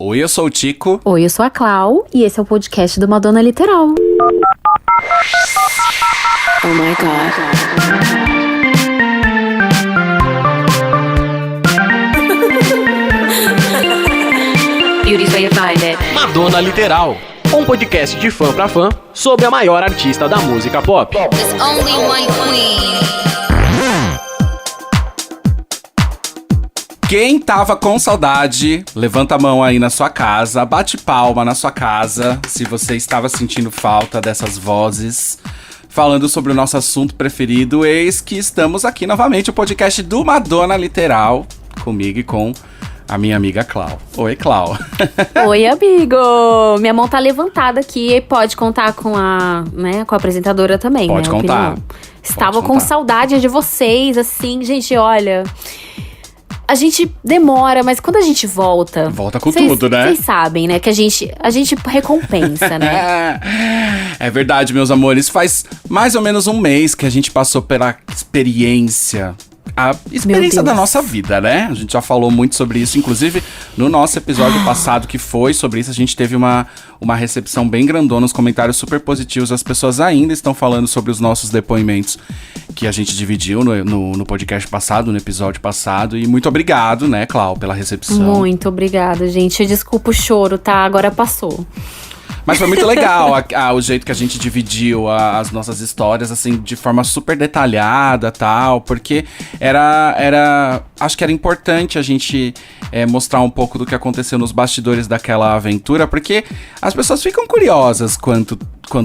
Oi, eu sou o Tico. Oi, eu sou a Clau e esse é o podcast do Madonna Literal. Oh my God. Beauty's way to find it. Madonna Literal, um podcast de fã pra fã sobre a maior artista da música pop. There's only one queen. Quem tava com saudade, levanta a mão aí na sua casa, bate palma na sua casa, se você estava sentindo falta dessas vozes falando sobre o nosso assunto preferido. Eis que estamos aqui novamente, o podcast do Madonna Literal, comigo e com a minha amiga Clau. Oi, Clau. Oi, amigo! Minha mão tá levantada aqui e pode contar com a apresentadora também, Pode né? contar. Estava Pode com contar. saudade de vocês, assim, gente, olha. A gente demora, mas quando a gente volta... Volta com tudo, né? Vocês sabem, né? Que a gente recompensa, né? É verdade, meus amores. Faz mais ou menos um mês que a gente passou pela experiência. A experiência Meu da Deus. nossa vida, né? A gente já falou muito sobre isso. Inclusive, no nosso episódio passado que foi sobre isso, a gente teve uma recepção bem grandona, os comentários super positivos. As pessoas ainda estão falando sobre os nossos depoimentos que a gente dividiu no podcast passado, no episódio passado. E muito obrigado, né, Clau, pela recepção. Muito obrigada, gente. Desculpa o choro, tá? Agora passou. Mas foi muito legal o jeito que a gente dividiu as nossas histórias, assim, de forma super detalhada, tal, porque acho que era importante a gente mostrar um pouco do que aconteceu nos bastidores daquela aventura, porque as pessoas ficam curiosas quanto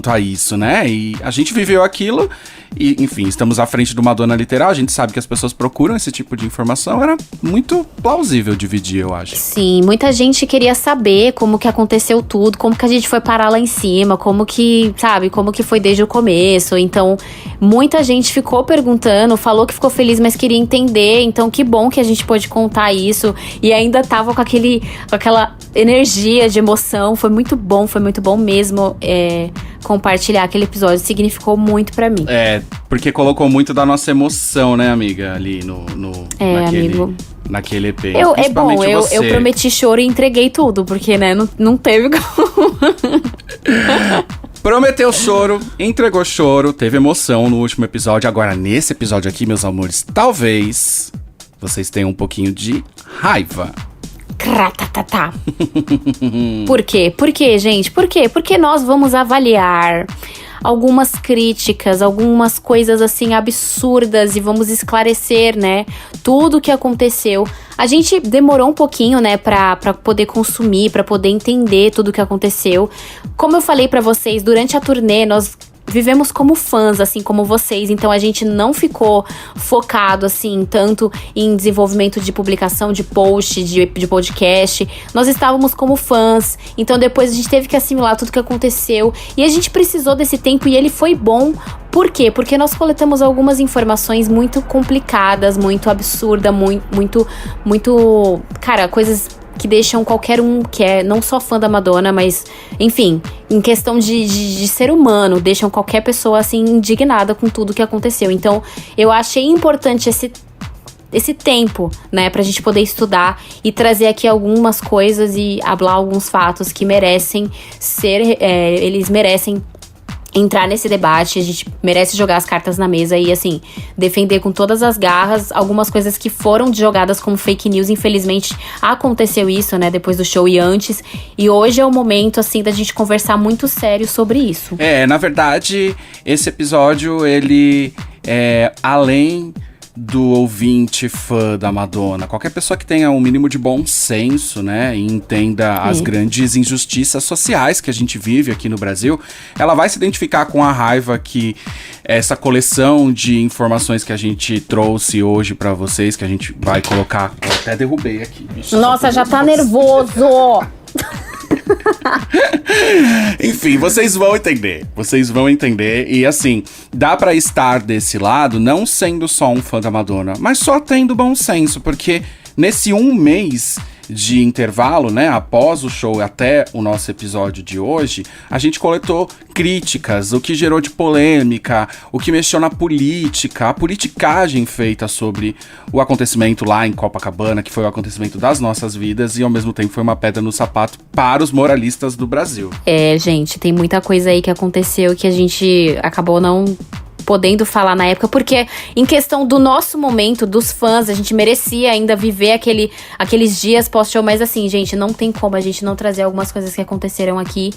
a isso, né? E a gente viveu aquilo e, enfim, estamos à frente do Madonna Literal, a gente sabe que as pessoas procuram esse tipo de informação, era muito plausível dividir, eu acho. Sim, muita gente queria saber como que aconteceu tudo, como que a gente foi parar lá em cima, como que foi desde o começo. Então, muita gente ficou perguntando, falou que ficou feliz, mas queria entender. Então, que bom que a gente pôde contar isso. E ainda tava com aquela energia de emoção. Foi muito bom mesmo compartilhar aquele episódio. Significou muito pra mim. Porque colocou muito da nossa emoção, né, amiga? Ali naquele EP. Eu prometi choro e entreguei tudo, porque, né, não teve como. Prometeu choro, entregou choro, teve emoção no último episódio. Agora, nesse episódio aqui, meus amores, talvez vocês tenham um pouquinho de raiva. Cratatata. Por quê? Por quê, gente? Por quê? Porque nós vamos avaliar algumas críticas, algumas coisas assim absurdas e vamos esclarecer, né, tudo o que aconteceu. A gente demorou um pouquinho, né, pra poder consumir, pra poder entender tudo o que aconteceu. Como eu falei pra vocês, durante a turnê nós vivemos como fãs, assim como vocês, então a gente não ficou focado, assim, tanto em desenvolvimento de publicação, de post, de podcast. Nós estávamos como fãs, então depois a gente teve que assimilar tudo que aconteceu e a gente precisou desse tempo e ele foi bom. Por quê? Porque nós coletamos algumas informações muito complicadas, muito absurdas, muito, cara, coisas que deixam qualquer um que é não só fã da Madonna, mas, enfim, em questão de ser humano, deixam qualquer pessoa, assim, indignada com tudo que aconteceu. Então, eu achei importante esse tempo, né, pra gente poder estudar e trazer aqui algumas coisas e hablar alguns fatos que merecem eles merecem entrar nesse debate, a gente merece jogar as cartas na mesa e, assim, defender com todas as garras algumas coisas que foram jogadas como fake news. Infelizmente, aconteceu isso, né, depois do show e antes. E hoje é o momento, assim, da gente conversar muito sério sobre isso. Na verdade, esse episódio, ele além do ouvinte fã da Madonna, qualquer pessoa que tenha um mínimo de bom senso, né, e entenda as grandes injustiças sociais que a gente vive aqui no Brasil, ela vai se identificar com a raiva que essa coleção de informações que a gente trouxe hoje pra vocês, que a gente vai colocar. Eu até derrubei aqui. Bicho, Nossa, já tá nervoso! Enfim, vocês vão entender. E assim, dá pra estar desse lado não sendo só um fã da Madonna, mas só tendo bom senso, porque nesse um mês de intervalo, né, após o show até o nosso episódio de hoje, a gente coletou críticas, o que gerou de polêmica, o que mexeu na política, a politicagem feita sobre o acontecimento lá em Copacabana, que foi o acontecimento das nossas vidas e ao mesmo tempo foi uma pedra no sapato para os moralistas do Brasil. Gente, tem muita coisa aí que aconteceu que a gente acabou não podendo falar na época, porque em questão do nosso momento, dos fãs, a gente merecia ainda viver aqueles dias pós-show, mas assim, gente, não tem como a gente não trazer algumas coisas que aconteceram aqui.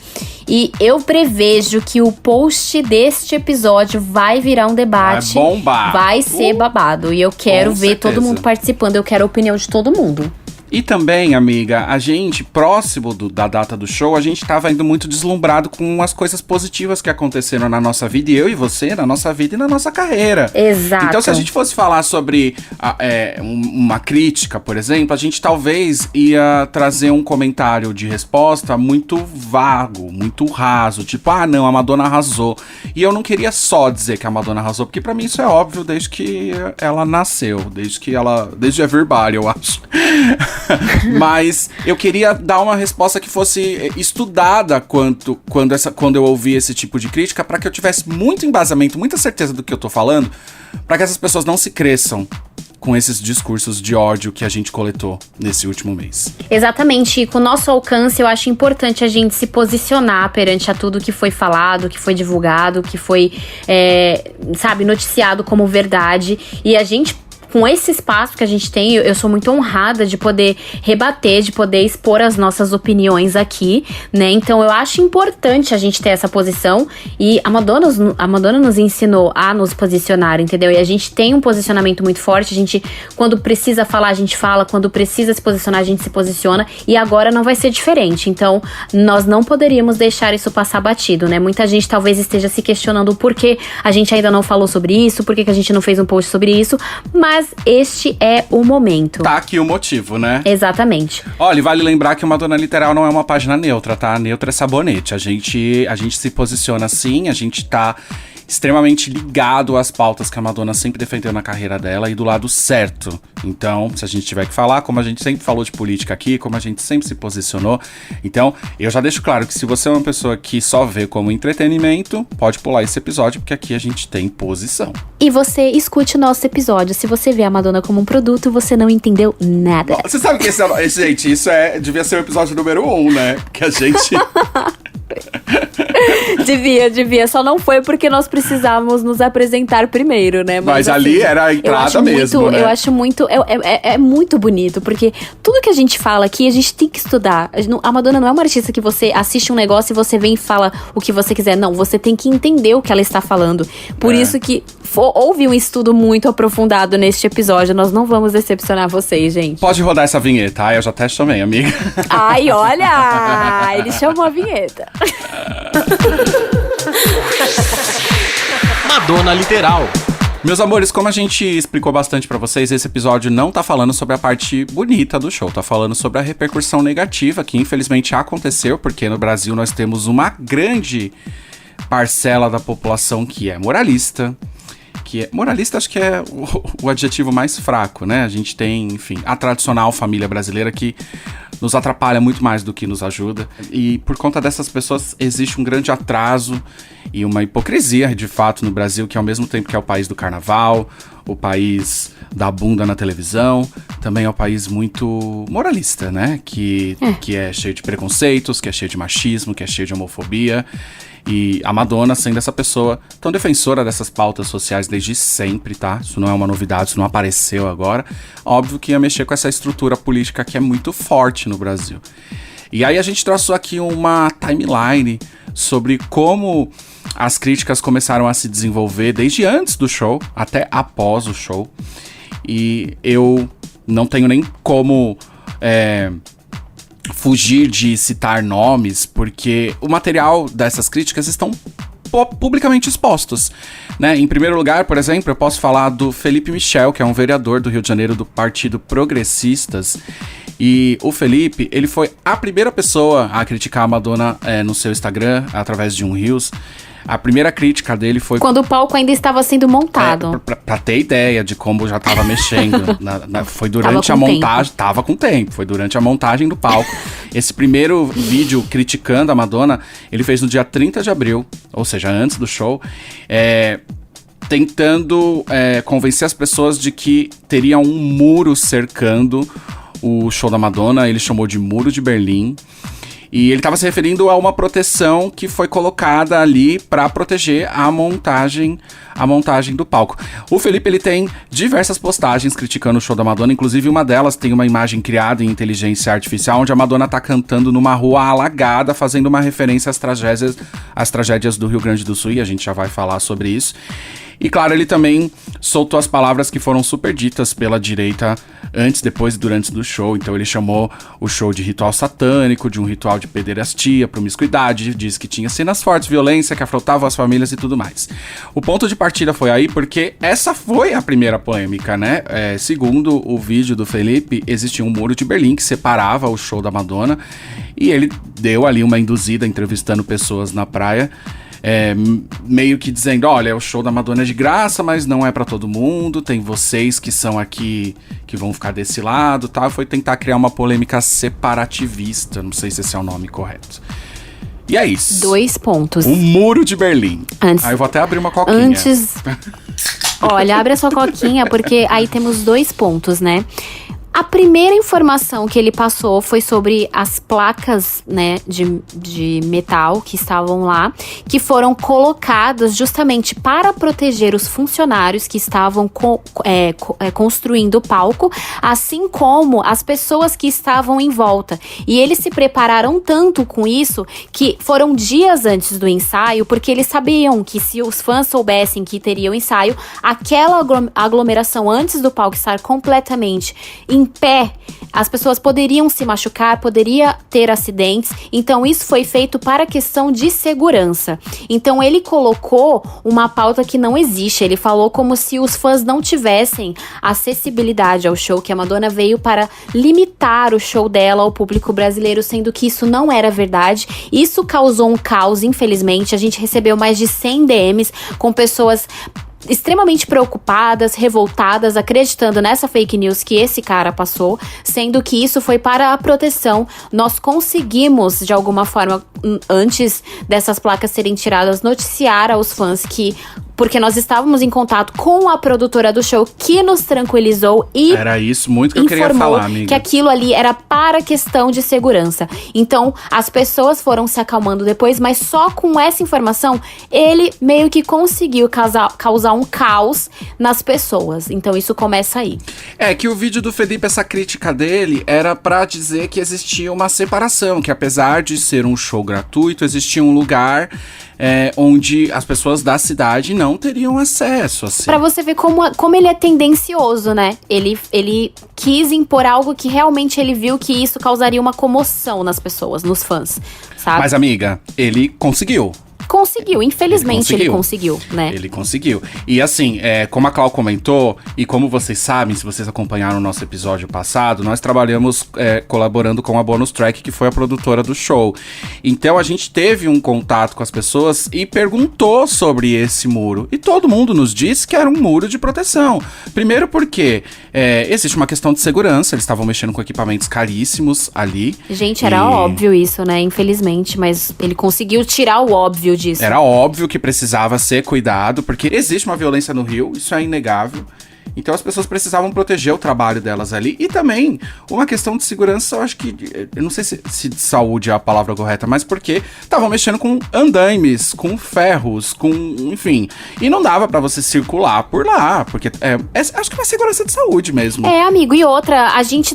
E eu prevejo que o post deste episódio vai virar um debate. Vai bombar. Vai ser babado. E eu quero ver certeza. todo mundo participando, eu quero a opinião de todo mundo. E também, amiga, a gente, próximo da data do show, a gente tava indo muito deslumbrado com as coisas positivas que aconteceram na nossa vida, e eu e você, na nossa vida e na nossa carreira. Exato. Então, se a gente fosse falar sobre uma crítica, por exemplo, a gente talvez ia trazer um comentário de resposta muito vago, muito raso, tipo, não, a Madonna arrasou. E eu não queria só dizer que a Madonna arrasou, porque pra mim isso é óbvio desde que ela nasceu, desde a verbal, eu acho. Mas eu queria dar uma resposta que fosse estudada quando eu ouvi esse tipo de crítica, para que eu tivesse muito embasamento, muita certeza do que eu tô falando, para que essas pessoas não se cresçam com esses discursos de ódio que a gente coletou nesse último mês. Exatamente, e com o nosso alcance eu acho importante a gente se posicionar perante a tudo que foi falado, que foi divulgado, que foi, noticiado como verdade, e a gente, com esse espaço que a gente tem, eu sou muito honrada de poder rebater, de poder expor as nossas opiniões aqui, né? Então eu acho importante a gente ter essa posição, e a Madonna nos ensinou a nos posicionar, entendeu? E a gente tem um posicionamento muito forte, a gente, quando precisa falar, a gente fala, quando precisa se posicionar, a gente se posiciona, e agora não vai ser diferente. Então nós não poderíamos deixar isso passar batido, né? Muita gente talvez esteja se questionando por que a gente ainda não falou sobre isso, por que a gente não fez um post sobre isso, mas este é o momento. Tá aqui o motivo, né? Exatamente. Olha, vale lembrar que o Madonna Literal não é uma página neutra, tá? Neutra é sabonete. A gente se posiciona assim, a gente tá extremamente ligado às pautas que a Madonna sempre defendeu na carreira dela e do lado certo. Então, se a gente tiver que falar, como a gente sempre falou de política aqui, como a gente sempre se posicionou, então, eu já deixo claro que se você é uma pessoa que só vê como entretenimento, pode pular esse episódio, porque aqui a gente tem posição. E você escute o nosso episódio. Se você vê a Madonna como um produto, você não entendeu nada. Você sabe que gente, isso devia ser o episódio número 1, né? Porque a gente... Devia. Só não foi porque nós precisávamos nos apresentar primeiro, né? Mas assim, ali era a entrada mesmo, né? Eu acho muito... É muito bonito, porque tudo que a gente fala aqui, a gente tem que estudar. A Madonna não é uma artista que você assiste um negócio e você vem e fala o que você quiser. Não, você tem que entender o que ela está falando. Por isso que houve um estudo muito aprofundado neste episódio. Nós não vamos decepcionar vocês, gente. Pode rodar essa vinheta, eu já até chamei, amiga. Ai, olha! Ele chamou a vinheta. Madonna Literal. Meus amores, como a gente explicou bastante pra vocês, esse episódio não tá falando sobre a parte bonita do show, tá falando sobre a repercussão negativa que infelizmente aconteceu, porque no Brasil nós temos uma grande parcela da população que é moralista. Moralista acho que é o adjetivo mais fraco, né? A gente tem, enfim, a tradicional família brasileira que nos atrapalha muito mais do que nos ajuda. E por conta dessas pessoas existe um grande atraso e uma hipocrisia, de fato, no Brasil, que ao mesmo tempo que é o país do carnaval, o país da bunda na televisão, também é um país muito moralista, né? Que é cheio de preconceitos, que é cheio de machismo, que é cheio de homofobia. E a Madonna, sendo essa pessoa tão defensora dessas pautas sociais desde sempre, tá? Isso não é uma novidade, isso não apareceu agora. Óbvio que ia mexer com essa estrutura política que é muito forte no Brasil. E aí a gente traçou aqui uma timeline sobre como as críticas começaram a se desenvolver desde antes do show até após o show. E eu não tenho nem como... fugir de citar nomes, porque o material dessas críticas estão publicamente expostos, né? Em primeiro lugar, por exemplo, eu posso falar do Felipe Michel, que é um vereador do Rio de Janeiro do Partido Progressistas, e o Felipe, ele foi a primeira pessoa a criticar a Madonna no seu Instagram, através de um Reels, A primeira crítica dele foi... Quando o palco ainda estava sendo montado. Pra ter ideia de como já tava mexendo. Foi durante a montagem. Tava com tempo. Foi durante a montagem do palco. Esse primeiro vídeo criticando a Madonna, ele fez no dia 30 de abril, ou seja, antes do show, tentando convencer as pessoas de que teria um muro cercando o show da Madonna. Ele chamou de Muro de Berlim. E ele estava se referindo a uma proteção que foi colocada ali para proteger a montagem do palco. O Felipe, ele tem diversas postagens criticando o show da Madonna, inclusive uma delas tem uma imagem criada em inteligência artificial, onde a Madonna tá cantando numa rua alagada, fazendo uma referência às tragédias do Rio Grande do Sul, e a gente já vai falar sobre isso. E claro, ele também soltou as palavras que foram super ditas pela direita antes, depois e durante do show. Então ele chamou o show de ritual satânico, de um ritual de pederastia, promiscuidade, disse que tinha cenas fortes, violência, que afrontavam as famílias e tudo mais. O ponto de partida foi aí porque essa foi a primeira polêmica, né? Segundo o vídeo do Felipe, existia um muro de Berlim que separava o show da Madonna, e ele deu ali uma induzida entrevistando pessoas na praia, meio que dizendo, olha, o show da Madonna é de graça, mas não é pra todo mundo, tem vocês que são aqui, que vão ficar desse lado, tá? Foi tentar criar uma polêmica separativista, não sei se esse é o nome correto. E é isso. 2 pontos. O Muro de Berlim. Aí eu vou até abrir uma coquinha. Olha, abre a sua coquinha, porque aí temos 2 pontos, né? A primeira informação que ele passou foi sobre as placas, né, de metal que estavam lá, que foram colocadas justamente para proteger os funcionários que estavam construindo o palco, assim como as pessoas que estavam em volta. E eles se prepararam tanto com isso que foram dias antes do ensaio, porque eles sabiam que se os fãs soubessem que teria o ensaio, aquela aglomeração antes do palco estar completamente em pé, as pessoas poderiam se machucar, poderia ter acidentes. Então isso foi feito para questão de segurança. Então ele colocou uma pauta que não existe. Ele falou como se os fãs não tivessem acessibilidade ao show, que a Madonna veio para limitar o show dela ao público brasileiro, sendo que isso não era verdade. Isso causou um caos, infelizmente. A gente recebeu mais de 100 DMs com pessoas extremamente preocupadas, revoltadas, acreditando nessa fake news que esse cara passou, sendo que isso foi para a proteção. Nós conseguimos, de alguma forma, antes dessas placas serem tiradas, noticiar aos fãs que, porque nós estávamos em contato com a produtora do show, que nos tranquilizou e era isso muito que eu queria falar, amiga, que aquilo ali era para questão de segurança. Então, as pessoas foram se acalmando depois, mas só com essa informação, ele meio que conseguiu causar um caos nas pessoas. Então, isso começa aí. É que o vídeo do Felipe, essa crítica dele, era pra dizer que existia uma separação, que apesar de ser um show gratuito, existia um lugar onde as pessoas da cidade não teriam acesso, assim. Pra você ver como ele é tendencioso, né? Ele quis impor algo que realmente ele viu que isso causaria uma comoção nas pessoas, nos fãs, sabe? Mas, amiga, ele conseguiu. Conseguiu, infelizmente ele conseguiu, né? Ele conseguiu. E assim, como a Clau comentou, e como vocês sabem, se vocês acompanharam o nosso episódio passado, nós trabalhamos colaborando com a Bonus Track, que foi a produtora do show. Então a gente teve um contato com as pessoas e perguntou sobre esse muro. E todo mundo nos disse que era um muro de proteção. Primeiro porque existe uma questão de segurança, eles estavam mexendo com equipamentos caríssimos ali. Gente, era óbvio isso, né? Infelizmente, mas ele conseguiu tirar o óbvio disso. Era óbvio que precisava ser cuidado, porque existe uma violência no Rio, isso é inegável. Então as pessoas precisavam proteger o trabalho delas ali. E também uma questão de segurança, eu acho que, eu não sei se de saúde é a palavra correta, mas porque estavam mexendo com andaimes, com ferros, com, enfim. E não dava pra você circular por lá, porque acho que é uma segurança de saúde mesmo. Amigo, e outra, a gente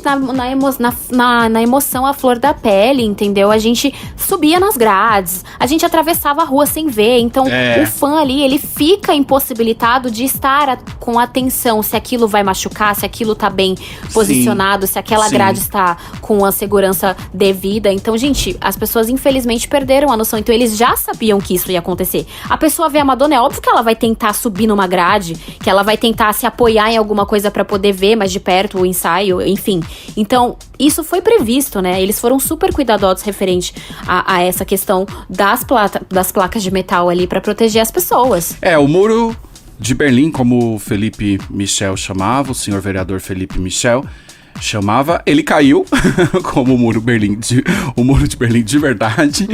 na emoção à flor da pele, entendeu? A gente subia nas grades, a gente atravessava a rua sem ver, então o fã ali, ele fica impossibilitado de estar com atenção se aquilo vai machucar, se aquilo tá bem posicionado, se aquela grade está com a segurança devida. Então, gente, as pessoas infelizmente perderam a noção. Então, eles já sabiam que isso ia acontecer. A pessoa vê a Madonna, é óbvio que ela vai tentar subir numa grade, que ela vai tentar se apoiar em alguma coisa pra poder ver mais de perto o ensaio, enfim. Então, isso foi previsto, né? Eles foram super cuidadosos referente a essa questão das placas de metal ali pra proteger as pessoas. O muro de Berlim, como o Felipe Michel chamava, o senhor vereador Felipe Michel chamava, ele caiu como o muro de Berlim de verdade.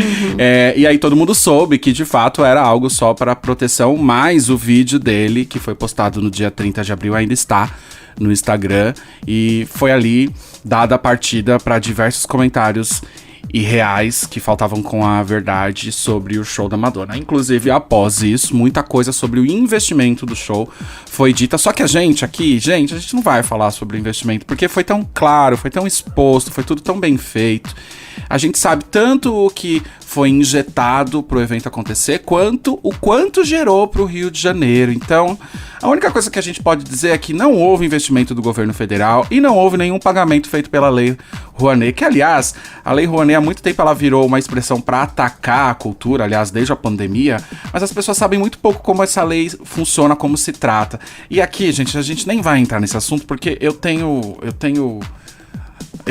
E aí todo mundo soube que de fato era algo só para proteção, mas o vídeo dele, que foi postado no dia 30 de abril, ainda está no Instagram, e foi ali dada a partida para diversos comentários irreais que faltavam com a verdade sobre o show da Madonna. Inclusive, após isso, muita coisa sobre o investimento do show foi dita. Só que a gente não vai falar sobre o investimento, porque foi tão claro, foi tão exposto, foi tudo tão bem feito. A gente sabe tanto o que foi injetado pro evento acontecer, quanto o quanto gerou pro Rio de Janeiro. Então, a única coisa que a gente pode dizer é que não houve investimento do governo federal e não houve nenhum pagamento feito pela Lei Rouanet, que, aliás, a Lei Rouanet há muito tempo ela virou uma expressão para atacar a cultura, aliás, desde a pandemia, mas as pessoas sabem muito pouco como essa lei funciona, como se trata. E aqui, gente, a gente nem vai entrar nesse assunto, porque eu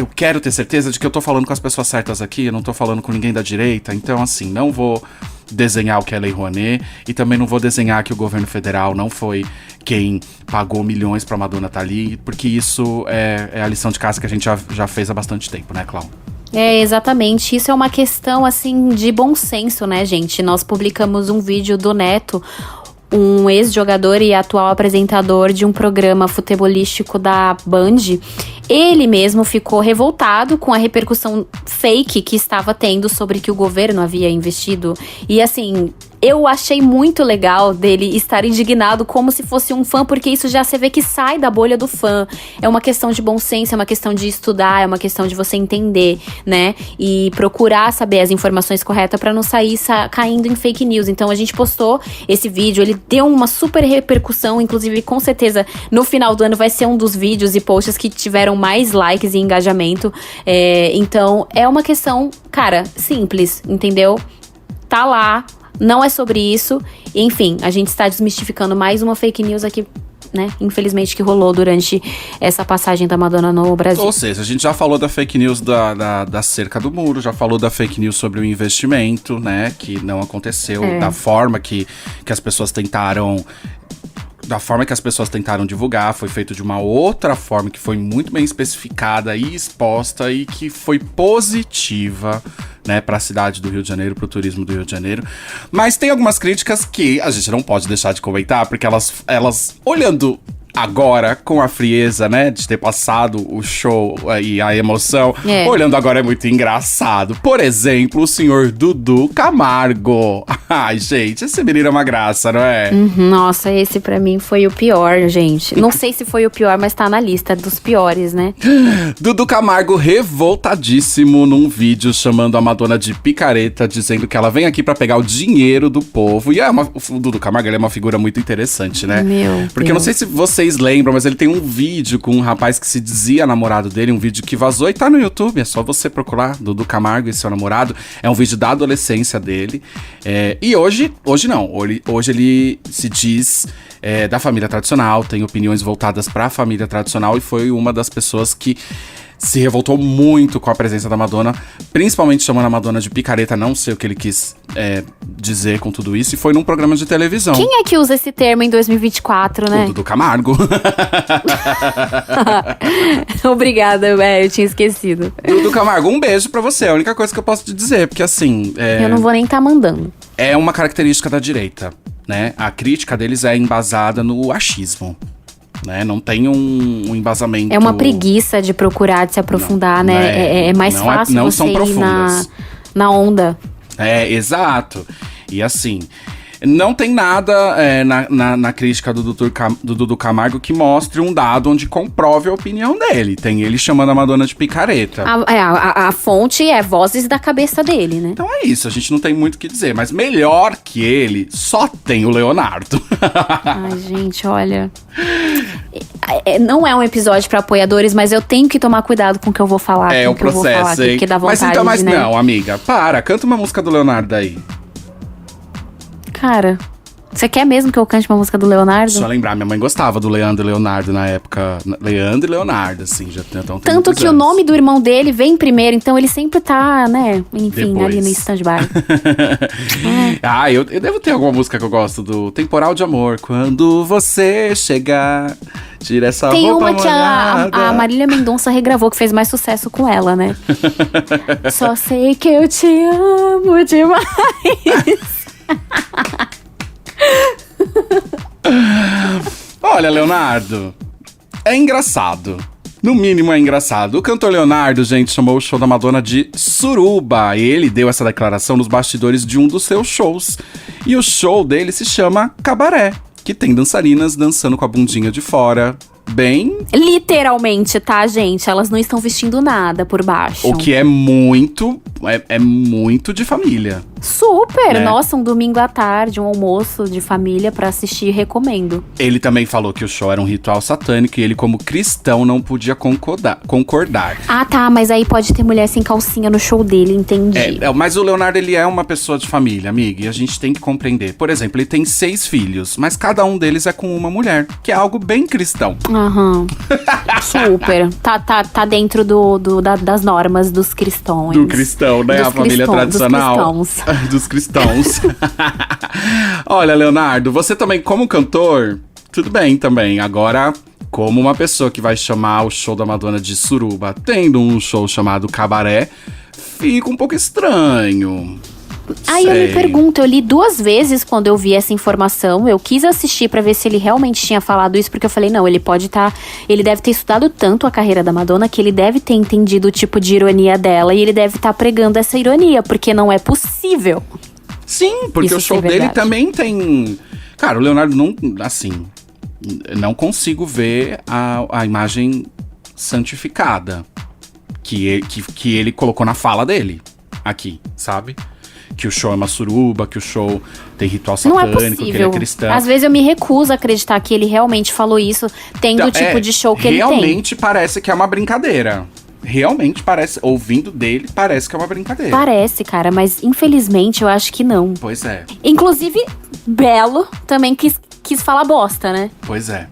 quero ter certeza de que eu tô falando com as pessoas certas aqui, eu não tô falando com ninguém da direita, então assim, não vou desenhar o que é a Lei Rouanet e também não vou desenhar que o governo federal não foi quem pagou milhões pra Madonna estar ali, porque isso é a lição de casa que a gente já fez há bastante tempo, né, Cláudia? Exatamente. Isso é uma questão, assim, de bom senso, né, gente? Nós publicamos um vídeo do Neto, um ex-jogador e atual apresentador de um programa futebolístico da Band. Ele mesmo ficou revoltado com a repercussão fake que estava tendo sobre que o governo havia investido. E assim, eu achei muito legal dele estar indignado como se fosse um fã, porque isso já você vê que sai da bolha do fã. É uma questão de bom senso, é uma questão de estudar, é uma questão de você entender, né? E procurar saber as informações corretas para não sair caindo em fake news. Então a gente postou esse vídeo, ele deu uma super repercussão, inclusive com certeza no final do ano vai ser um dos vídeos e posts que tiveram mais likes e engajamento. Então é uma questão, cara, simples, entendeu? Tá lá. Não é sobre isso. Enfim, a gente está desmistificando mais uma fake news aqui, né? Infelizmente que rolou durante essa passagem da Madonna no Brasil. Ou seja, a gente já falou da fake news da cerca do muro, já falou da fake news sobre o investimento, né? Que não aconteceu, da forma que as pessoas tentaram... Da forma que as pessoas tentaram divulgar, foi feito de uma outra forma que foi muito bem especificada e exposta e que foi positiva, né, para a cidade do Rio de Janeiro, para o turismo do Rio de Janeiro. Mas tem algumas críticas que a gente não pode deixar de comentar, porque elas olhando agora, com a frieza, né, de ter passado o show e a emoção, olhando agora é muito engraçado. Por exemplo, o senhor Dudu Camargo. Ai, gente, esse menino é uma graça, não é? Nossa, esse pra mim foi o pior, gente. Não sei se foi o pior, mas tá na lista dos piores, né? Dudu Camargo revoltadíssimo num vídeo chamando a Madonna de picareta, dizendo que ela vem aqui pra pegar o dinheiro do povo. E o Dudu Camargo, ele é uma figura muito interessante, né? Porque eu não sei se vocês lembram, mas ele tem um vídeo com um rapaz que se dizia namorado dele, um vídeo que vazou e tá no YouTube, é só você procurar Dudu Camargo e seu namorado. É um vídeo da adolescência dele. E hoje não, hoje ele se diz da família tradicional, tem opiniões voltadas pra família tradicional e foi uma das pessoas que se revoltou muito com a presença da Madonna, principalmente chamando a Madonna de picareta, não sei o que ele quis dizer com tudo isso, e foi num programa de televisão. Quem é que usa esse termo em 2024, né? O Dudu Camargo. Obrigada, eu tinha esquecido. Dudu Camargo, um beijo pra você, é a única coisa que eu posso te dizer, porque assim... Eu não vou nem tá mandando. É uma característica da direita, né? A crítica deles é embasada no achismo. Né? Não tem um embasamento... É uma preguiça de procurar, de se aprofundar, não, né? É mais fácil não você são ir profundas. na onda. Exato. E assim, não tem nada na crítica do Dudu Camargo que mostre um dado onde comprove a opinião dele. Tem ele chamando a Madonna de picareta. A fonte é vozes da cabeça dele, né? Então é isso, a gente não tem muito o que dizer. Mas melhor que ele, só tem o Leonardo. Ai, gente, olha... Não é um episódio pra apoiadores, mas eu tenho que tomar cuidado com o que eu vou falar. É o processo, hein? Porque dá vontade, mas então, né? não, amiga, canta uma música do Leonardo aí. Cara, você quer mesmo que eu cante uma música do Leonardo? Só lembrar, minha mãe gostava do Leandro e Leonardo na época. Leandro e Leonardo, assim, já tem Tanto que o nome do irmão dele vem primeiro, então ele sempre tá, né? Enfim, Depois. ali no stand-by. Eu devo ter alguma música que eu gosto do Temporal de Amor. Quando você chegar, tira essa Tem roupa uma que molhada. a Marília Mendonça regravou, que fez mais sucesso com ela, né? Só sei que eu te amo demais. Olha, Leonardo, é engraçado. No mínimo é engraçado. O cantor Leonardo, gente, chamou o show da Madonna de suruba. Ele deu essa declaração nos bastidores de um dos seus shows. E o show dele se chama Cabaré, que tem dançarinas dançando com a bundinha de fora. Bem... Literalmente, tá, gente? Elas não estão vestindo nada por baixo. O que é muito... É muito de família. Super! Né? Nossa, um domingo à tarde, um almoço de família pra assistir, recomendo. Ele também falou que o show era um ritual satânico e ele, como cristão, não podia concordar. Ah, tá, mas aí pode ter mulher sem calcinha no show dele, entendi. Mas o Leonardo, ele é uma pessoa de família, amiga, e a gente tem que compreender. Por exemplo, ele tem 6 filhos, mas cada um deles é com uma mulher, que é algo bem cristão. Aham. Super. Tá dentro das normas dos cristãos. Do cristão, né? Dos A família tradicional. Dos cristãos. Olha, Leonardo, você também, como cantor, tudo bem também. Agora, como uma pessoa que vai chamar o show da Madonna de suruba, tendo um show chamado Cabaré, fica um pouco estranho. Aí eu me pergunto, eu li 2 vezes quando eu vi essa informação. Eu quis assistir pra ver se ele realmente tinha falado isso, porque eu falei, não, ele deve ter estudado tanto a carreira da Madonna que ele deve ter entendido o tipo de ironia dela e ele deve estar pregando essa ironia, porque não é possível. Sim, porque isso o show dele também tem... Cara, o Leonardo não... Assim, não consigo ver a imagem santificada que ele colocou na fala dele aqui, sabe? Que o show é uma suruba, que o show tem ritual satânico, não é possível. que ele é cristão. Às vezes eu me recuso a acreditar que ele realmente falou isso, tendo o tipo de show que ele tem. Realmente parece que é uma brincadeira. Realmente parece, ouvindo dele, parece que é uma brincadeira. Parece, cara, mas infelizmente eu acho que não. Pois é. Inclusive, Belo também quis falar bosta, né? Pois é.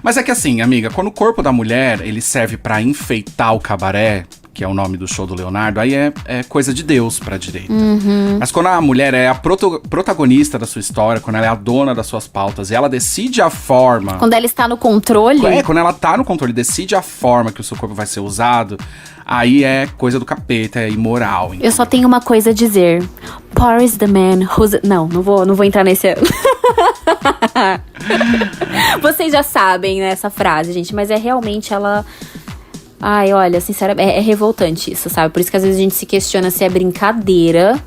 Mas é que assim, amiga, quando o corpo da mulher, ele serve pra enfeitar o cabaré, que é o nome do show do Leonardo, aí é coisa de Deus pra direita. Uhum. Mas quando a mulher é a protagonista da sua história, quando ela é a dona das suas pautas, e ela decide a forma... Quando ela está no controle... Quando ela tá no controle, decide a forma que o seu corpo vai ser usado, aí é coisa do capeta, é imoral. Entendeu? Eu só tenho uma coisa a dizer. Power is the man who's... Não vou entrar nesse... Vocês já sabem, né, essa frase, gente, mas é realmente ela... Ai, olha, sinceramente, é revoltante isso, sabe? Por isso que às vezes a gente se questiona se é brincadeira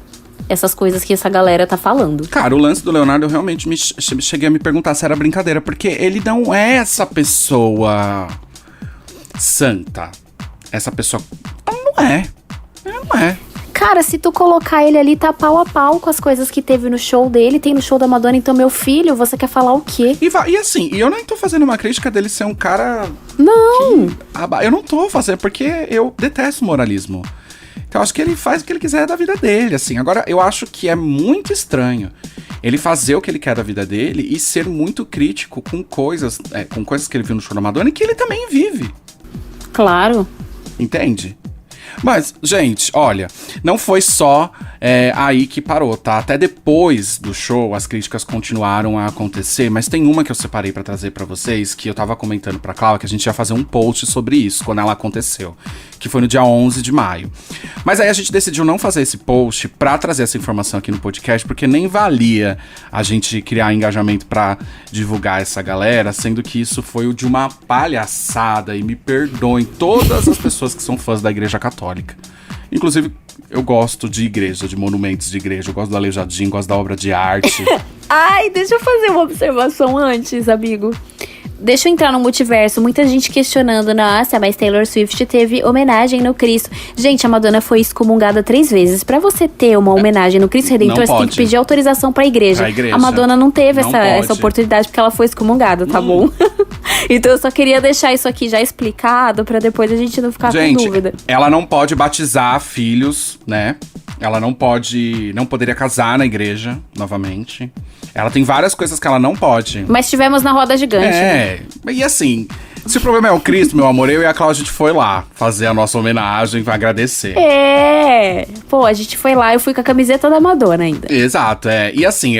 essas coisas que essa galera tá falando. Cara, o lance do Leonardo, eu realmente cheguei a me perguntar se era brincadeira, porque ele não é essa pessoa santa. Essa pessoa... Ele não é. Cara, se tu colocar ele ali, tá pau a pau com as coisas que teve no show dele, tem no show da Madonna, então, meu filho, você quer falar o quê? E assim, eu nem tô fazendo uma crítica dele ser um cara... Não! Eu não tô fazendo, porque eu detesto moralismo. Então, eu acho que ele faz o que ele quiser da vida dele, assim. Agora, eu acho que é muito estranho ele fazer o que ele quer da vida dele e ser muito crítico com coisas que ele viu no show da Madonna e que ele também vive. Claro. Entende? Mas, gente, olha, não foi só aí que parou, tá? Até depois do show, as críticas continuaram a acontecer, mas tem uma que eu separei pra trazer pra vocês, que eu tava comentando pra Cláudia, que a gente ia fazer um post sobre isso, quando ela aconteceu, que foi no dia 11 de maio. Mas aí a gente decidiu não fazer esse post pra trazer essa informação aqui no podcast, porque nem valia a gente criar engajamento pra divulgar essa galera, sendo que isso foi o de uma palhaçada, e me perdoem todas as pessoas que são fãs da Igreja Católica. Inclusive, eu gosto de igreja, de monumentos de igreja. Eu gosto do Aleijadinho, gosto da obra de arte. Ai, deixa eu fazer uma observação antes, amigo. Deixa eu entrar no multiverso. Muita gente questionando, nossa, mas Taylor Swift teve homenagem no Cristo. Gente, a Madonna foi excomungada 3 vezes. Pra você ter uma homenagem no Cristo Redentor, você tem que pedir autorização pra igreja. A Madonna não teve essa oportunidade porque ela foi excomungada, tá bom? Então eu só queria deixar isso aqui já explicado pra depois a gente não ficar com dúvida. Ela não pode batizar filhos, né? Ela não poderia casar na igreja novamente. Ela tem várias coisas que ela não pode. Mas tivemos na roda gigante. Né? E assim, se o problema é o Cristo, meu amor, eu e a Cláudia, a gente foi lá fazer a nossa homenagem, vai agradecer. Pô, a gente foi lá, eu fui com a camiseta da Madonna ainda. Exato, E assim,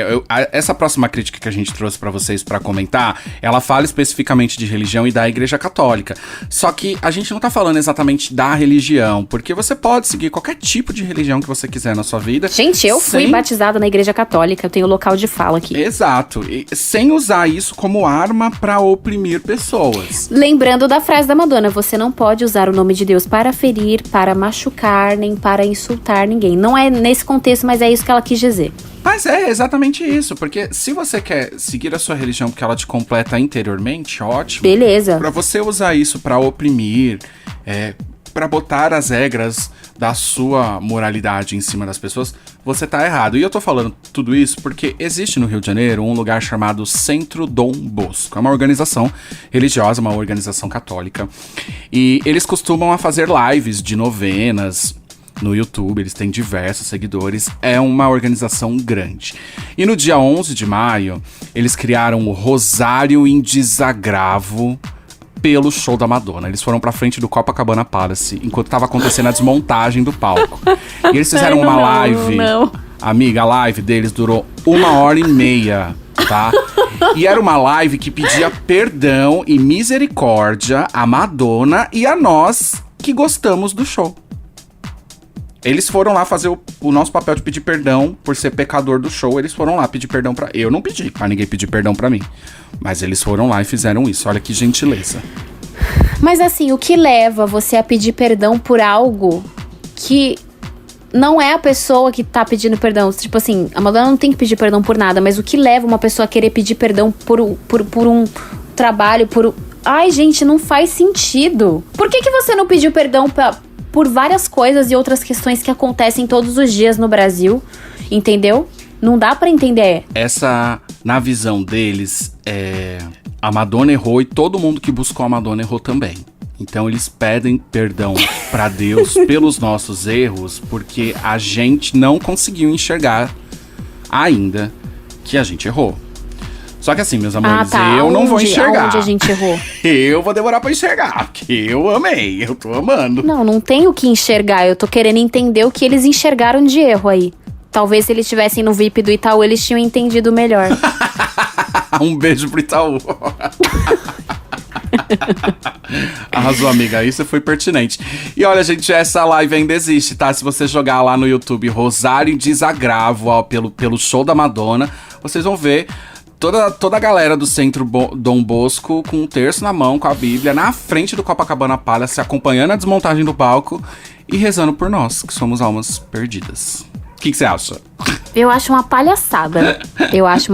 essa próxima crítica que a gente trouxe pra vocês pra comentar, ela fala especificamente de religião e da Igreja Católica. Só que a gente não tá falando exatamente da religião, porque você pode seguir qualquer tipo de religião que você quiser na sua vida. Gente, eu fui batizada na Igreja Católica, eu tenho local de fala aqui. Exato, e sem usar isso como arma pra oprimir pessoas. Lembrando da frase da Madonna, você não pode usar o nome de Deus para ferir, para machucar, nem para insultar ninguém. Não é nesse contexto, mas é isso que ela quis dizer. Mas é exatamente isso, porque se você quer seguir a sua religião porque ela te completa interiormente, ótimo. Beleza. Pra você usar isso pra oprimir, pra botar as regras da sua moralidade em cima das pessoas, você tá errado. E eu tô falando tudo isso porque existe no Rio de Janeiro um lugar chamado Centro Dom Bosco. É uma organização religiosa, uma organização católica. E eles costumam a fazer lives de novenas no YouTube, eles têm diversos seguidores, é uma organização grande. E no dia 11 de maio, eles criaram o Rosário em Desagravo pelo show da Madonna. Eles foram pra frente do Copacabana Palace, enquanto tava acontecendo a desmontagem do palco. E eles fizeram uma live. Amiga, a live deles durou 1h30, tá? E era uma live que pedia perdão e misericórdia à Madonna e a nós que gostamos do show. Eles foram lá fazer o nosso papel de pedir perdão por ser pecador do show. Eles foram lá pedir perdão pra... Eu não pedi, pra ninguém pedir perdão pra mim. Mas eles foram lá e fizeram isso. Olha que gentileza. Mas assim, o que leva você a pedir perdão por algo que não é a pessoa que tá pedindo perdão? Tipo assim, a Madonna não tem que pedir perdão por nada. Mas o que leva uma pessoa a querer pedir perdão por um trabalho, Ai, gente, não faz sentido. Por que você não pediu perdão por várias coisas e outras questões que acontecem todos os dias no Brasil, entendeu? Não dá pra entender. Essa, na visão deles, a Madonna errou e todo mundo que buscou a Madonna errou também. Então eles pedem perdão pra Deus pelos nossos erros, porque a gente não conseguiu enxergar ainda que a gente errou. Só que assim, meus amores, eu não vou enxergar. Aonde a gente errou? Eu vou demorar pra enxergar, porque eu amei, eu tô amando. Não tem o que enxergar, eu tô querendo entender o que eles enxergaram de erro aí. Talvez se eles estivessem no VIP do Itaú, eles tinham entendido melhor. Um beijo pro Itaú. Arrasou, amiga, isso foi pertinente. E olha, gente, essa live ainda existe, tá? Se você jogar lá no YouTube Rosário em Desagravo, ó, pelo show da Madonna, vocês vão ver toda a galera do Centro Dom Bosco com um terço na mão, com a Bíblia, na frente do Copacabana Palace, acompanhando a desmontagem do palco e rezando por nós, que somos almas perdidas. O que você acha? Eu acho uma palhaçada. Eu acho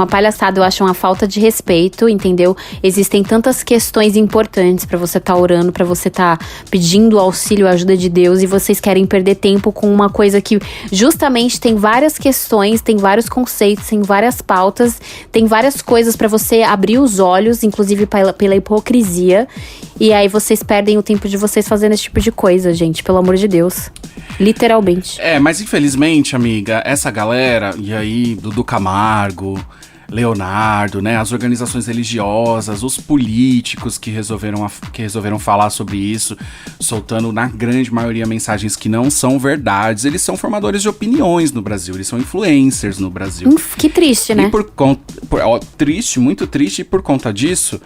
uma falta de respeito, entendeu? Existem tantas questões importantes pra você tá orando, pra você tá pedindo auxílio, ajuda de Deus, e vocês querem perder tempo com uma coisa que justamente tem várias questões, tem vários conceitos, tem várias pautas, tem várias coisas pra você abrir os olhos, inclusive pela hipocrisia. E aí vocês perdem o tempo de vocês fazendo esse tipo de coisa, gente, pelo amor de Deus. Literalmente. Mas infelizmente, amiga, essa galera, e aí, Dudu Camargo, Leonardo, né, as organizações religiosas, os políticos que resolveram falar sobre isso, soltando na grande maioria mensagens que não são verdades, eles são formadores de opiniões no Brasil, eles são influencers no Brasil. Que triste, né? E triste, muito triste, e por conta disso,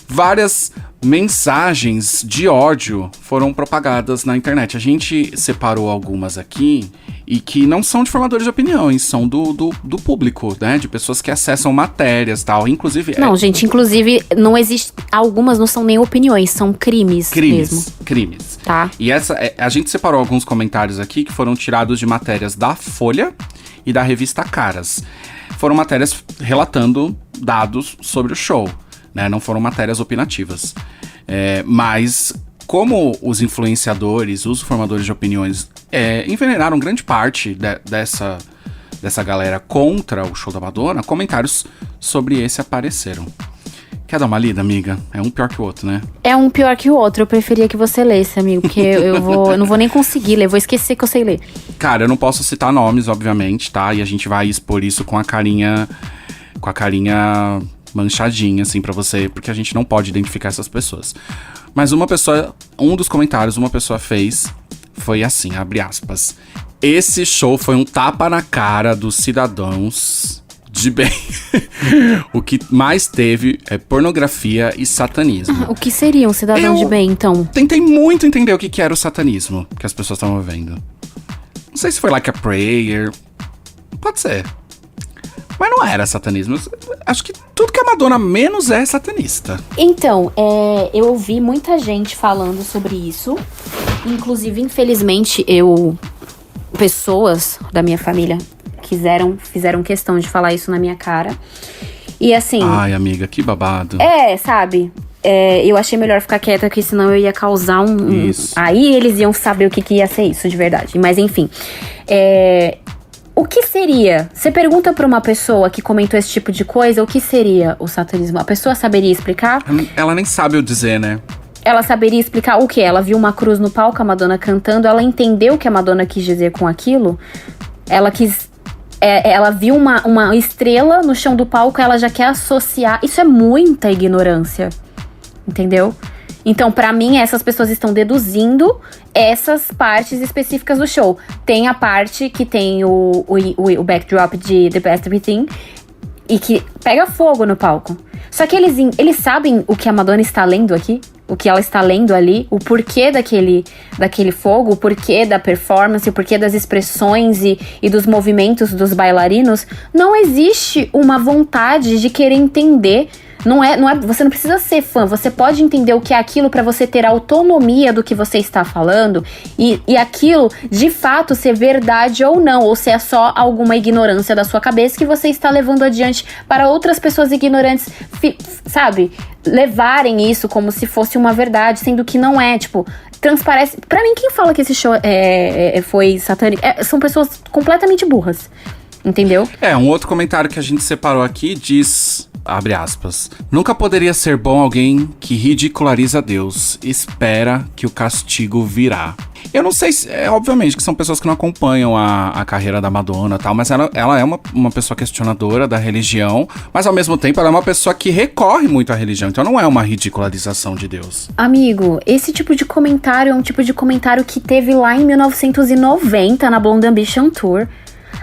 várias mensagens de ódio foram propagadas na internet. A gente separou algumas aqui e que não são de formadores de opiniões, são do público, né? De pessoas que acessam matérias e tal. Inclusive... gente, inclusive, não existe... Algumas não são nem opiniões, são crimes mesmo. Crimes. Tá. E a gente separou alguns comentários aqui que foram tirados de matérias da Folha e da revista Caras. Foram matérias relatando dados sobre o show, né? Não foram matérias opinativas. Mas como os influenciadores, os formadores de opiniões envenenaram grande parte dessa galera contra o show da Madonna, comentários sobre esse apareceram. Quer dar uma lida, amiga? É um pior que o outro, né? É um pior que o outro. Eu preferia que você lesse, amigo. Porque eu não vou nem conseguir ler. Vou esquecer que eu sei ler. Cara, eu não posso citar nomes, obviamente, tá? E a gente vai expor isso com a carinha manchadinha, assim, pra você. Porque a gente não pode identificar essas pessoas. Mas um dos comentários, uma pessoa fez, foi assim, abre aspas. Esse show foi um tapa na cara dos cidadãos de bem. O que mais teve é pornografia e satanismo. O que seria um cidadão de bem, então? Tentei muito entender o que era o satanismo que as pessoas estavam vendo. Não sei se foi like a prayer. Pode ser. Mas não era satanismo. Acho que tudo que é Madonna menos é satanista. Então, eu ouvi muita gente falando sobre isso. Inclusive, infelizmente, pessoas da minha família fizeram questão de falar isso na minha cara. E assim... Ai, amiga, que babado. Sabe? Eu achei melhor ficar quieta, porque senão eu ia causar Isso. Aí eles iam saber o que ia ser isso de verdade. Mas enfim. O que seria? Você pergunta pra uma pessoa que comentou esse tipo de coisa, o que seria o satanismo? A pessoa saberia explicar? Ela nem sabe o dizer, né? Ela saberia explicar o quê? Ela viu uma cruz no palco, a Madonna cantando, ela entendeu o que a Madonna quis dizer com aquilo? Ela viu uma estrela no chão do palco, ela já quer associar. Isso é muita ignorância, entendeu? Então, pra mim, essas pessoas estão deduzindo essas partes específicas do show. Tem a parte que tem o backdrop de The Best Everything e que pega fogo no palco. Só que eles sabem o que a Madonna está lendo aqui? O que ela está lendo ali? O porquê daquele fogo? O porquê da performance? O porquê das expressões e dos movimentos dos bailarinos? Não existe uma vontade de querer entender. Você não precisa ser fã, você pode entender o que é aquilo pra você ter autonomia do que você está falando e aquilo de fato ser verdade ou não, ou se é só alguma ignorância da sua cabeça que você está levando adiante para outras pessoas ignorantes, sabe? Levarem isso como se fosse uma verdade, sendo que não é, tipo, transparece. Pra mim, quem fala que esse show foi satânico são pessoas completamente burras, entendeu? Um outro comentário que a gente separou aqui diz... Abre aspas. Nunca poderia ser bom alguém que ridiculariza Deus. Espera que o castigo virá. Eu não sei se... obviamente que são pessoas que não acompanham a carreira da Madonna e tal, mas ela é uma pessoa questionadora da religião, mas ao mesmo tempo ela é uma pessoa que recorre muito à religião, então não é uma ridicularização de Deus. Amigo, esse tipo de comentário é um tipo de comentário que teve lá em 1990 na Blonde Ambition Tour.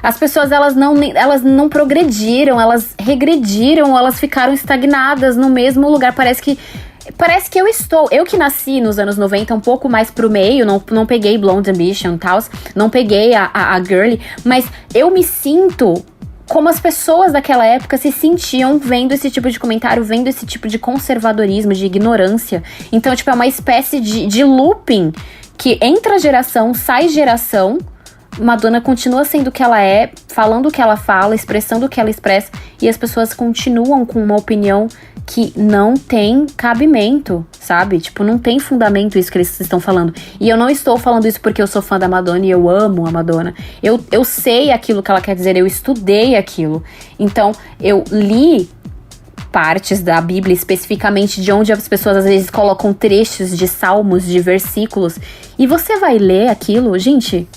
As pessoas, elas não progrediram, elas regrediram, elas ficaram estagnadas no mesmo lugar. Parece que eu que nasci nos anos 90, um pouco mais pro meio, não peguei Blonde Ambition e tal, não peguei a Girly, mas eu me sinto como as pessoas daquela época se sentiam vendo esse tipo de comentário, vendo esse tipo de conservadorismo, de ignorância. Então, tipo, é uma espécie de looping que entra geração, sai geração. Madonna continua sendo o que ela é, falando o que ela fala, expressando o que ela expressa, e as pessoas continuam com uma opinião que não tem cabimento, sabe? Tipo, não tem fundamento isso que eles estão falando. E eu não estou falando isso porque eu sou fã da Madonna e eu amo a Madonna. Eu sei aquilo que ela quer dizer, eu estudei aquilo. Então, eu li partes da Bíblia, especificamente de onde as pessoas às vezes colocam trechos de salmos, de versículos, e você vai ler aquilo, gente...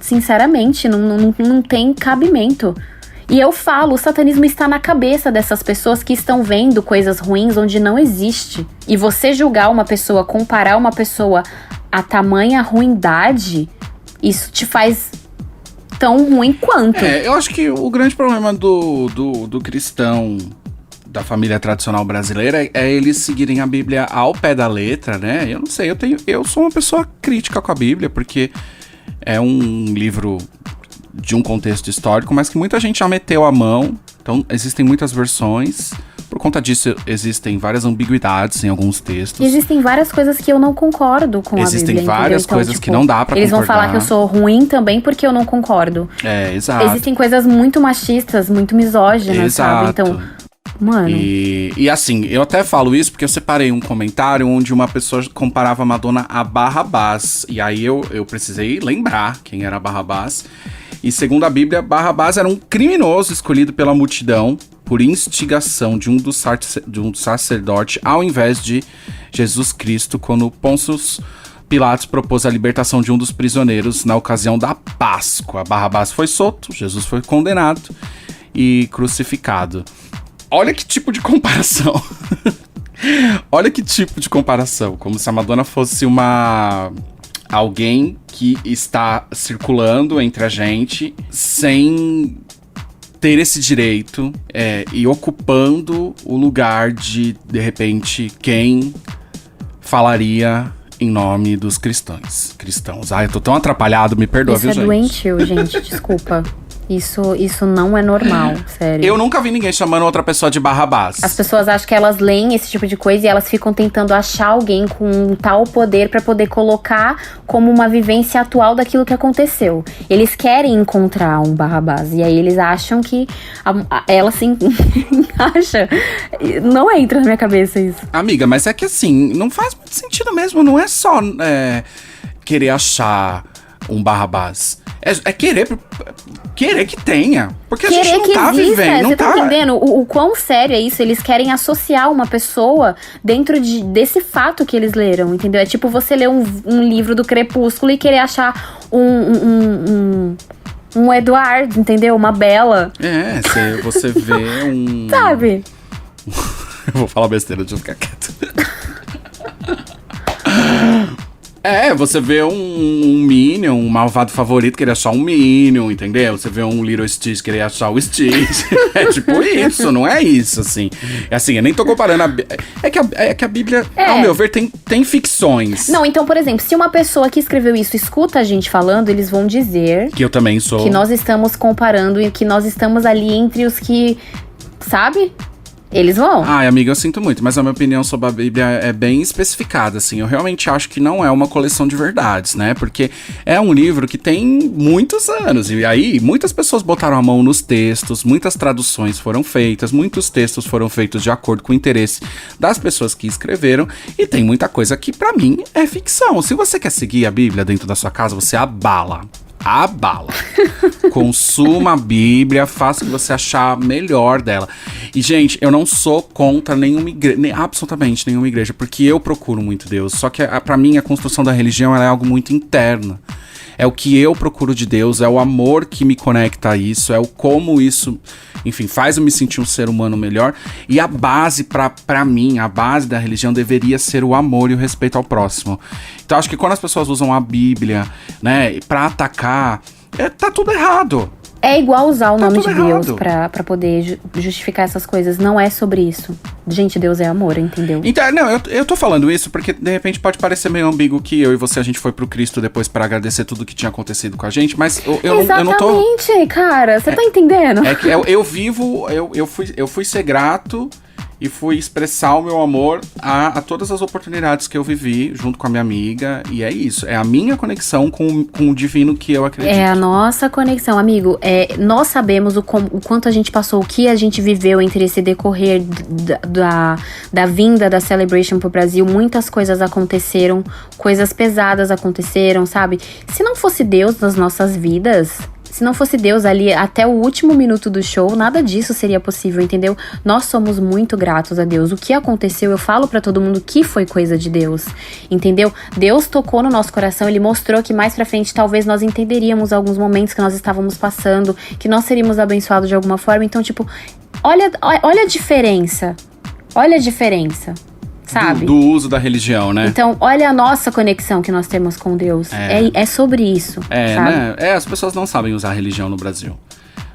Sinceramente, não tem cabimento. E eu falo, o satanismo está na cabeça dessas pessoas que estão vendo coisas ruins onde não existe. E você julgar uma pessoa, comparar uma pessoa a tamanha ruindade, isso te faz tão ruim quanto. Eu acho que o grande problema do cristão da família tradicional brasileira é eles seguirem a Bíblia ao pé da letra, né? Eu não sei, eu sou uma pessoa crítica com a Bíblia, porque... é um livro de um contexto histórico, mas que muita gente já meteu a mão. Então, existem muitas versões. Por conta disso, existem várias ambiguidades em alguns textos. Existem várias coisas que eu não concordo com a Bíblia. Existem várias coisas então, que não dá pra eles concordar. Eles vão falar que eu sou ruim também porque eu não concordo. Exato. Existem coisas muito machistas, muito misóginas, sabe? Então... Mano. E assim, eu até falo isso porque eu separei um comentário onde uma pessoa comparava a Madonna a Barrabás. E aí eu precisei lembrar quem era Barrabás. E segundo a Bíblia, Barrabás era um criminoso escolhido pela multidão por instigação de um dos sacerdotes, ao invés de Jesus Cristo, quando Pôncio Pilatos propôs a libertação de um dos prisioneiros na ocasião da Páscoa. Barrabás foi solto, Jesus foi condenado e crucificado. Olha que tipo de comparação. Olha que tipo de comparação. Como se a Madonna fosse alguém que está circulando entre a gente sem ter esse direito e ocupando o lugar de repente, quem falaria em nome dos cristãos. Ai, eu tô tão atrapalhado, me perdoa, Isso viu, é gente? doentio, gente, desculpa. Isso não é normal, sério. Eu nunca vi ninguém chamando outra pessoa de Barrabás. As pessoas acham que elas leem esse tipo de coisa e elas ficam tentando achar alguém com tal poder pra poder colocar como uma vivência atual daquilo que aconteceu. Eles querem encontrar um Barrabás e aí eles acham que ela se encaixa. Não entra na minha cabeça isso. Amiga, mas é que assim, não faz muito sentido mesmo. Não é só querer achar um Barrabás. É querer que tenha. Porque a gente não tá vivendo. Você tá entendendo o quão sério é isso? Eles querem associar uma pessoa dentro desse fato que eles leram, entendeu? É tipo você ler um livro do Crepúsculo e querer achar um Edward, entendeu? Uma Bella. Você vê um... Sabe? Eu vou falar besteira, deixa eu ficar quieto. Você vê um Minion, um malvado favorito querer achar um Minion, entendeu? Você vê um Little Stitch querer achar o Stitch. É tipo isso, não é isso, assim. É assim, eu nem tô comparando É que a Bíblia, ao meu ver, tem ficções. Não, então, por exemplo, se uma pessoa que escreveu isso escuta a gente falando, eles vão dizer... Que eu também sou. Que nós estamos comparando e que nós estamos ali entre os que... Sabe? Eles vão. Ai, amiga, eu sinto muito, mas a minha opinião sobre a Bíblia é bem especificada, assim. Eu realmente acho que não é uma coleção de verdades, né? Porque é um livro que tem muitos anos. E aí, muitas pessoas botaram a mão nos textos, muitas traduções foram feitas, muitos textos foram feitos de acordo com o interesse das pessoas que escreveram. E tem muita coisa que, pra mim, é ficção. Se você quer seguir a Bíblia dentro da sua casa, você abala. Consuma a Bíblia, faça o que você achar melhor dela. E, gente, eu não sou contra nenhuma igreja, absolutamente nenhuma igreja, porque eu procuro muito Deus. Só que, pra mim, a construção da religião ela é algo muito interno. É o que eu procuro de Deus, é o amor que me conecta a isso, é o como isso, enfim, faz eu me sentir um ser humano melhor. E a base, pra mim, a base da religião deveria ser o amor e o respeito ao próximo. Então, acho que quando as pessoas usam a Bíblia, né, pra atacar, tá tudo errado. É igual usar o nome de errado. Deus pra poder justificar essas coisas. Não é sobre isso. Gente, Deus é amor, entendeu? Então, não, eu tô falando isso porque, de repente, pode parecer meio ambíguo que eu e você, a gente foi pro Cristo depois pra agradecer tudo que tinha acontecido com a gente, mas eu não tô... Exatamente, cara. Você tá entendendo? É que eu fui ser grato e fui expressar o meu amor a todas as oportunidades que eu vivi junto com a minha amiga. E é isso, é a minha conexão com o divino que eu acredito. É a nossa conexão, amigo. Nós sabemos o quanto a gente passou, o que a gente viveu entre esse decorrer da vinda da Celebration pro Brasil. Muitas coisas aconteceram, coisas pesadas aconteceram, sabe? Se não fosse Deus nas nossas vidas... Se não fosse Deus ali até o último minuto do show, nada disso seria possível, entendeu? Nós somos muito gratos a Deus. O que aconteceu, eu falo pra todo mundo que foi coisa de Deus, entendeu? Deus tocou no nosso coração, Ele mostrou que mais pra frente talvez nós entenderíamos alguns momentos que nós estávamos passando, que nós seríamos abençoados de alguma forma. Então, tipo, olha a diferença. Olha a diferença. Sabe? Do uso da religião, né? Então, olha a nossa conexão que nós temos com Deus. É sobre isso, sabe? Né? As pessoas não sabem usar a religião no Brasil.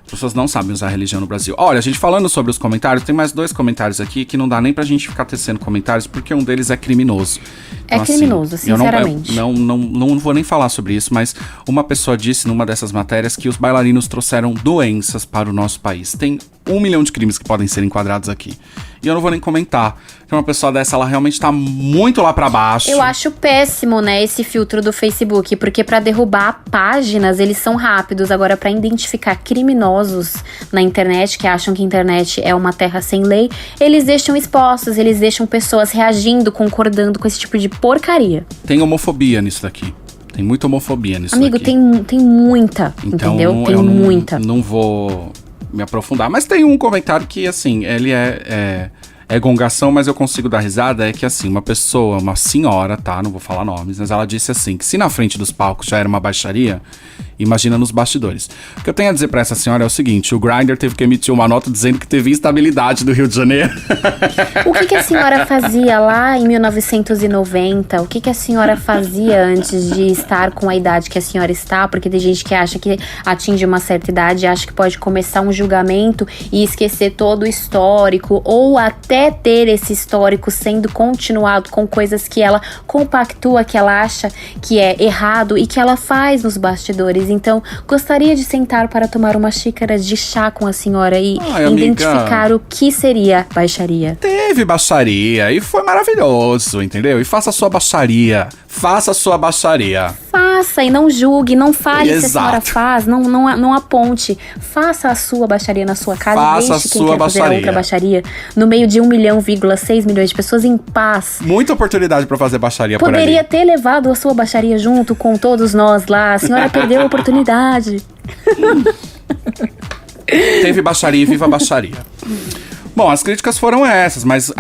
As pessoas não sabem usar a religião no Brasil. Olha, a gente falando sobre os comentários, tem mais 2 comentários aqui que não dá nem pra gente ficar tecendo comentários, porque um deles é criminoso. Então, é criminoso, sinceramente. Não vou nem falar sobre isso, mas uma pessoa disse numa dessas matérias que os bailarinos trouxeram doenças para o nosso país. Tem 1 milhão de crimes que podem ser enquadrados aqui. E eu não vou nem comentar. Porque uma pessoa dessa, ela realmente tá muito lá pra baixo. Eu acho péssimo, né, esse filtro do Facebook. Porque pra derrubar páginas, eles são rápidos. Agora, pra identificar criminosos na internet, que acham que a internet é uma terra sem lei, eles deixam expostos, eles deixam pessoas reagindo, concordando com esse tipo de porcaria. Tem homofobia nisso daqui. Tem muita homofobia nisso Amigo, daqui. Tem muita, então, entendeu? Tem muita. Não vou me aprofundar. Mas tem um comentário que, assim, ele é gongação, mas eu consigo dar risada. É que, assim, uma senhora, tá? Não vou falar nomes, mas ela disse assim, que se na frente dos palcos já era uma baixaria, imagina nos bastidores. O que eu tenho a dizer pra essa senhora é o seguinte: o Grindr teve que emitir uma nota dizendo que teve instabilidade do Rio de Janeiro. O que a senhora fazia lá em 1990? O que a senhora fazia antes de estar com a idade que a senhora está? Porque tem gente que acha que atinge uma certa idade, acha que pode começar um julgamento e esquecer todo o histórico, ou até ter esse histórico sendo continuado com coisas que ela compactua, que ela acha que é errado e que ela faz nos bastidores. Então, gostaria de sentar para tomar uma xícara de chá com a senhora e identificar o que seria baixaria. Teve baixaria e foi maravilhoso, entendeu? E faça a sua baixaria. Faça a sua baixaria. Faça e não julgue, não fale Exato. se a senhora faz, não aponte. Faça a sua baixaria na sua casa. Faça deixe a quem sua quer fazer baixaria. a outra baixaria no meio de 1,6 milhões de pessoas em paz. Muita oportunidade pra fazer baixaria por ali. Poderia ter levado a sua baixaria junto com todos nós lá. A senhora perdeu a oportunidade. Teve baixaria e viva a baixaria. Bom, as críticas foram essas, mas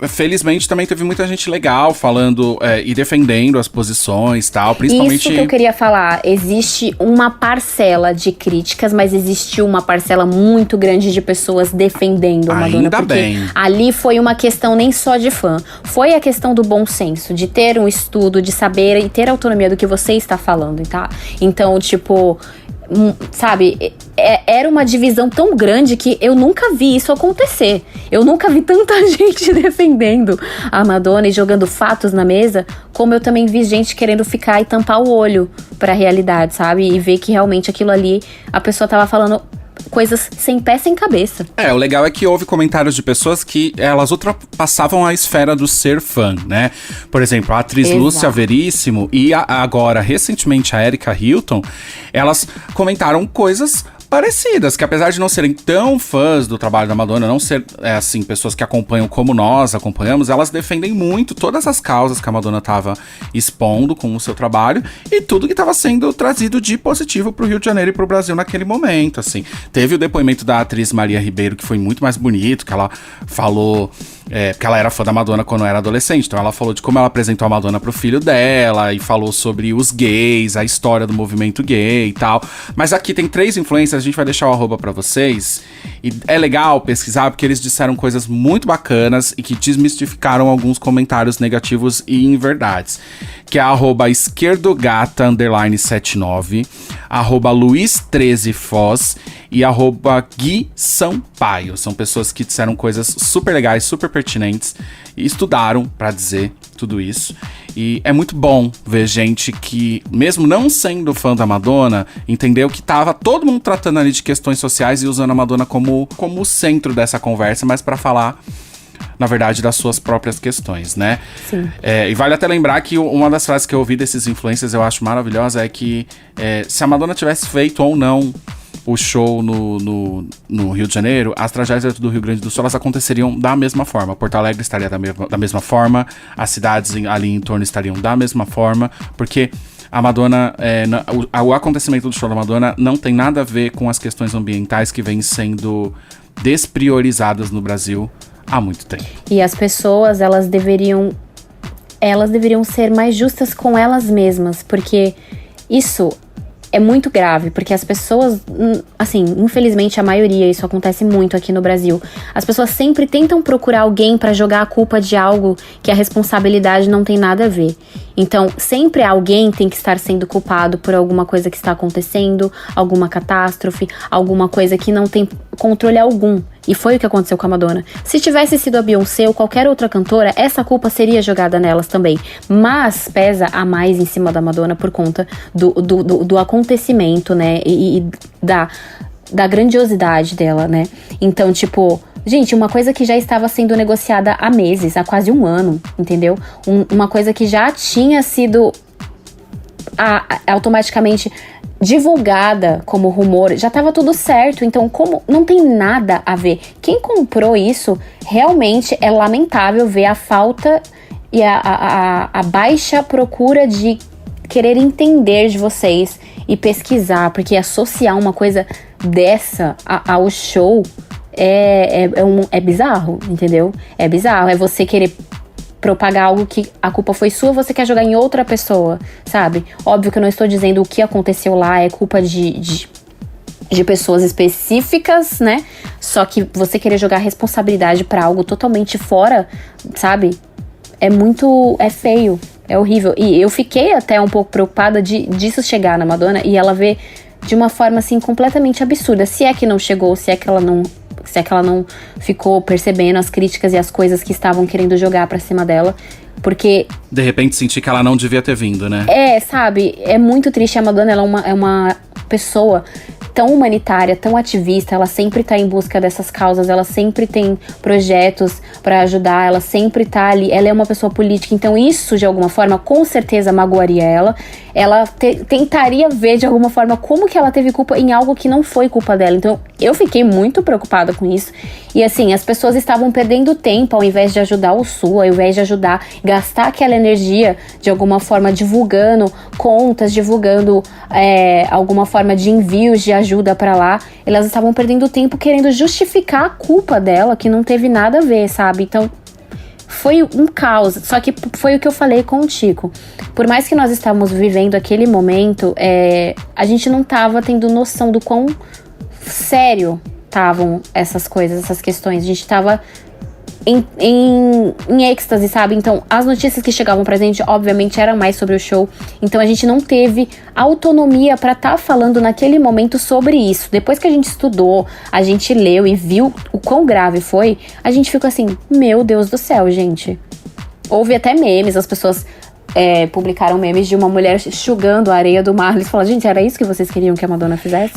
felizmente também teve muita gente legal falando e defendendo as posições e tal, principalmente... Isso que eu queria falar, existe uma parcela de críticas, mas existiu uma parcela muito grande de pessoas defendendo a Madonna. Ainda porque bem. ali foi uma questão nem só de fã, foi a questão do bom senso, de ter um estudo, de saber e ter autonomia do que você está falando, tá? Então, tipo... sabe, era uma divisão tão grande que eu nunca vi isso acontecer. Eu nunca vi tanta gente defendendo a Madonna e jogando fatos na mesa, como eu também vi gente querendo ficar e tampar o olho pra realidade, sabe? E ver que realmente aquilo ali, a pessoa tava falando coisas sem pé, sem cabeça. O legal é que houve comentários de pessoas que elas ultrapassavam a esfera do ser fã, né? Por exemplo, a atriz Exato. Lúcia Veríssimo e agora, recentemente, a Erika Hilton, elas comentaram coisas parecidas, que apesar de não serem tão fãs do trabalho da Madonna, não ser, assim, pessoas que acompanham como nós acompanhamos, elas defendem muito todas as causas que a Madonna estava expondo com o seu trabalho e tudo que estava sendo trazido de positivo pro Rio de Janeiro e pro Brasil naquele momento, assim. Teve o depoimento da atriz Maria Ribeiro, que foi muito mais bonito, que ela falou... porque ela era fã da Madonna quando era adolescente, então ela falou de como ela apresentou a Madonna pro filho dela e falou sobre os gays, a história do movimento gay e tal. Mas aqui tem 3 influências, a gente vai deixar o arroba pra vocês. E é legal pesquisar porque eles disseram coisas muito bacanas e que desmistificaram alguns comentários negativos e inverdades. Que é a arroba esquerdogata_79, arroba Luiz13Foz e arroba Gui Sampaio. São pessoas que disseram coisas super legais, super pertinentes e estudaram pra dizer tudo isso. E é muito bom ver gente que, mesmo não sendo fã da Madonna, entendeu que tava todo mundo tratando ali de questões sociais e usando a Madonna como o centro dessa conversa, mas pra falar, na verdade, das suas próprias questões, né? Sim. E vale até lembrar que uma das frases que eu ouvi desses influencers, eu acho maravilhosa, é que se a Madonna tivesse feito ou não o show no Rio de Janeiro, as tragédias do Rio Grande do Sul, elas aconteceriam da mesma forma. Porto Alegre estaria da mesma forma, as cidades ali em torno estariam da mesma forma, porque a Madonna, o acontecimento do show da Madonna não tem nada a ver com as questões ambientais que vêm sendo despriorizadas no Brasil há muito tempo. E as pessoas, elas deveriam ser mais justas com elas mesmas, porque isso é muito grave, porque as pessoas, assim, infelizmente a maioria, isso acontece muito aqui no Brasil, as pessoas sempre tentam procurar alguém pra jogar a culpa de algo que a responsabilidade não tem nada a ver. Então, sempre alguém tem que estar sendo culpado por alguma coisa que está acontecendo, alguma catástrofe, alguma coisa que não tem controle algum. E foi o que aconteceu com a Madonna. Se tivesse sido a Beyoncé ou qualquer outra cantora, essa culpa seria jogada nelas também. Mas pesa a mais em cima da Madonna por conta do acontecimento, né? E da grandiosidade dela, né? Então, tipo... Gente, uma coisa que já estava sendo negociada há meses, há quase um ano, entendeu? Uma coisa que já tinha sido automaticamente divulgada como rumor, já estava tudo certo, então como não tem nada a ver. Quem comprou isso, realmente é lamentável ver a falta e a baixa procura de querer entender de vocês e pesquisar, porque associar uma coisa dessa ao show é bizarro, entendeu? É bizarro, é você querer propagar algo que a culpa foi sua, você quer jogar em outra pessoa, sabe? Óbvio que eu não estou dizendo o que aconteceu lá é culpa de pessoas específicas, né? Só que você querer jogar responsabilidade pra algo totalmente fora, sabe? É feio, é horrível. E eu fiquei até um pouco preocupada disso chegar na Madonna e ela ver de uma forma, assim, completamente absurda. Se é que não chegou, se é que ela não ficou percebendo as críticas e as coisas que estavam querendo jogar pra cima dela. Porque... De repente senti que ela não devia ter vindo, né? Sabe? É muito triste. A Madonna, ela é uma pessoa tão humanitária, tão ativista. Ela sempre tá em busca dessas causas. Ela sempre tem projetos pra ajudar. Ela sempre tá ali. Ela é uma pessoa política. Então isso, de alguma forma, com certeza magoaria ela. Ela tentaria ver, de alguma forma, como que ela teve culpa em algo que não foi culpa dela. Então eu fiquei muito preocupada com isso. E assim, as pessoas estavam perdendo tempo ao invés de ajudar o Sul, ao invés de ajudar, gastar aquela energia de alguma forma divulgando contas, divulgando alguma forma de envios de ajuda pra lá. Elas estavam perdendo tempo querendo justificar a culpa dela, que não teve nada a ver, sabe? Então foi um caos. Só que foi o que eu falei com o Tico. Por mais que nós estávamos vivendo aquele momento, a gente não estava tendo noção do quão sério estavam essas coisas, essas questões. A gente estava em êxtase, sabe? Então, as notícias que chegavam pra gente, obviamente, eram mais sobre o show. Então, a gente não teve autonomia pra estar falando naquele momento sobre isso. Depois que a gente estudou, a gente leu e viu o quão grave foi, a gente ficou assim, meu Deus do céu, gente. Houve até memes, as pessoas publicaram memes de uma mulher enxugando a areia do mar. Eles falaram, gente, era isso que vocês queriam que a Madonna fizesse?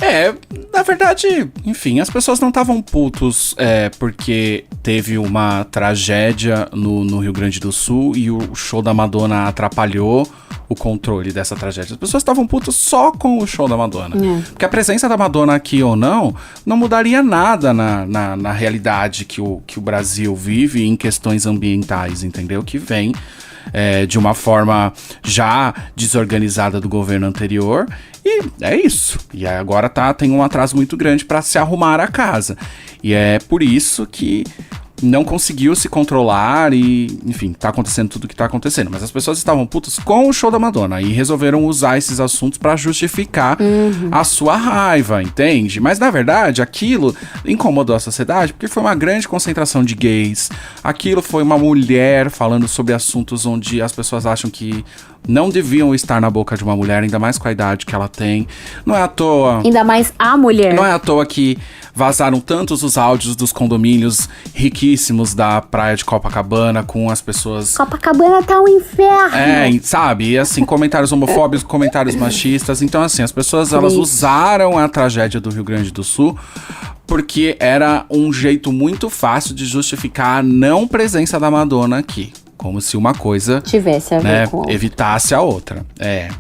Na verdade, enfim, as pessoas não estavam putos porque teve uma tragédia no Rio Grande do Sul e o show da Madonna atrapalhou o controle dessa tragédia. As pessoas estavam putas só com o show da Madonna. Porque a presença da Madonna aqui ou não mudaria nada na realidade que o Brasil vive em questões ambientais, entendeu? Que vem de uma forma já desorganizada do governo anterior. E é isso. E agora tem um atraso muito grande para se arrumar a casa. E é por isso que não conseguiu se controlar e, enfim, tá acontecendo tudo o que tá acontecendo. Mas as pessoas estavam putas com o show da Madonna e resolveram usar esses assuntos pra justificar a sua raiva, entende? Mas, na verdade, aquilo incomodou a sociedade porque foi uma grande concentração de gays. Aquilo foi uma mulher falando sobre assuntos onde as pessoas acham que não deviam estar na boca de uma mulher, ainda mais com a idade que ela tem. Não é à toa... Ainda mais a mulher. Não é à toa que vazaram tantos os áudios dos condomínios riquíssimos da praia de Copacabana com as pessoas... Copacabana tá um inferno. Sabe? E assim, comentários homofóbicos, comentários machistas. Então, assim, as pessoas, elas usaram a tragédia do Rio Grande do Sul porque era um jeito muito fácil de justificar a não presença da Madonna aqui. Como se uma coisa tivesse a ver com evitasse a outra.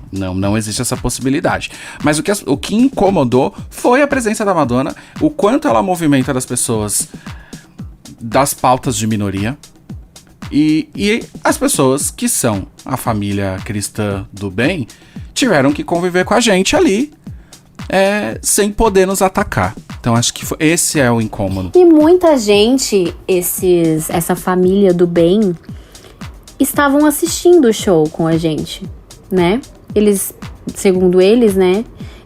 Não existe essa possibilidade. Mas o que incomodou foi a presença da Madonna, o quanto ela movimenta das pessoas das pautas de minoria e as pessoas que são a família cristã do bem tiveram que conviver com a gente ali sem poder nos atacar. Então acho que esse é o incômodo. E muita gente, essa família do bem, estavam assistindo o show com a gente, né? Eles, segundo eles, né,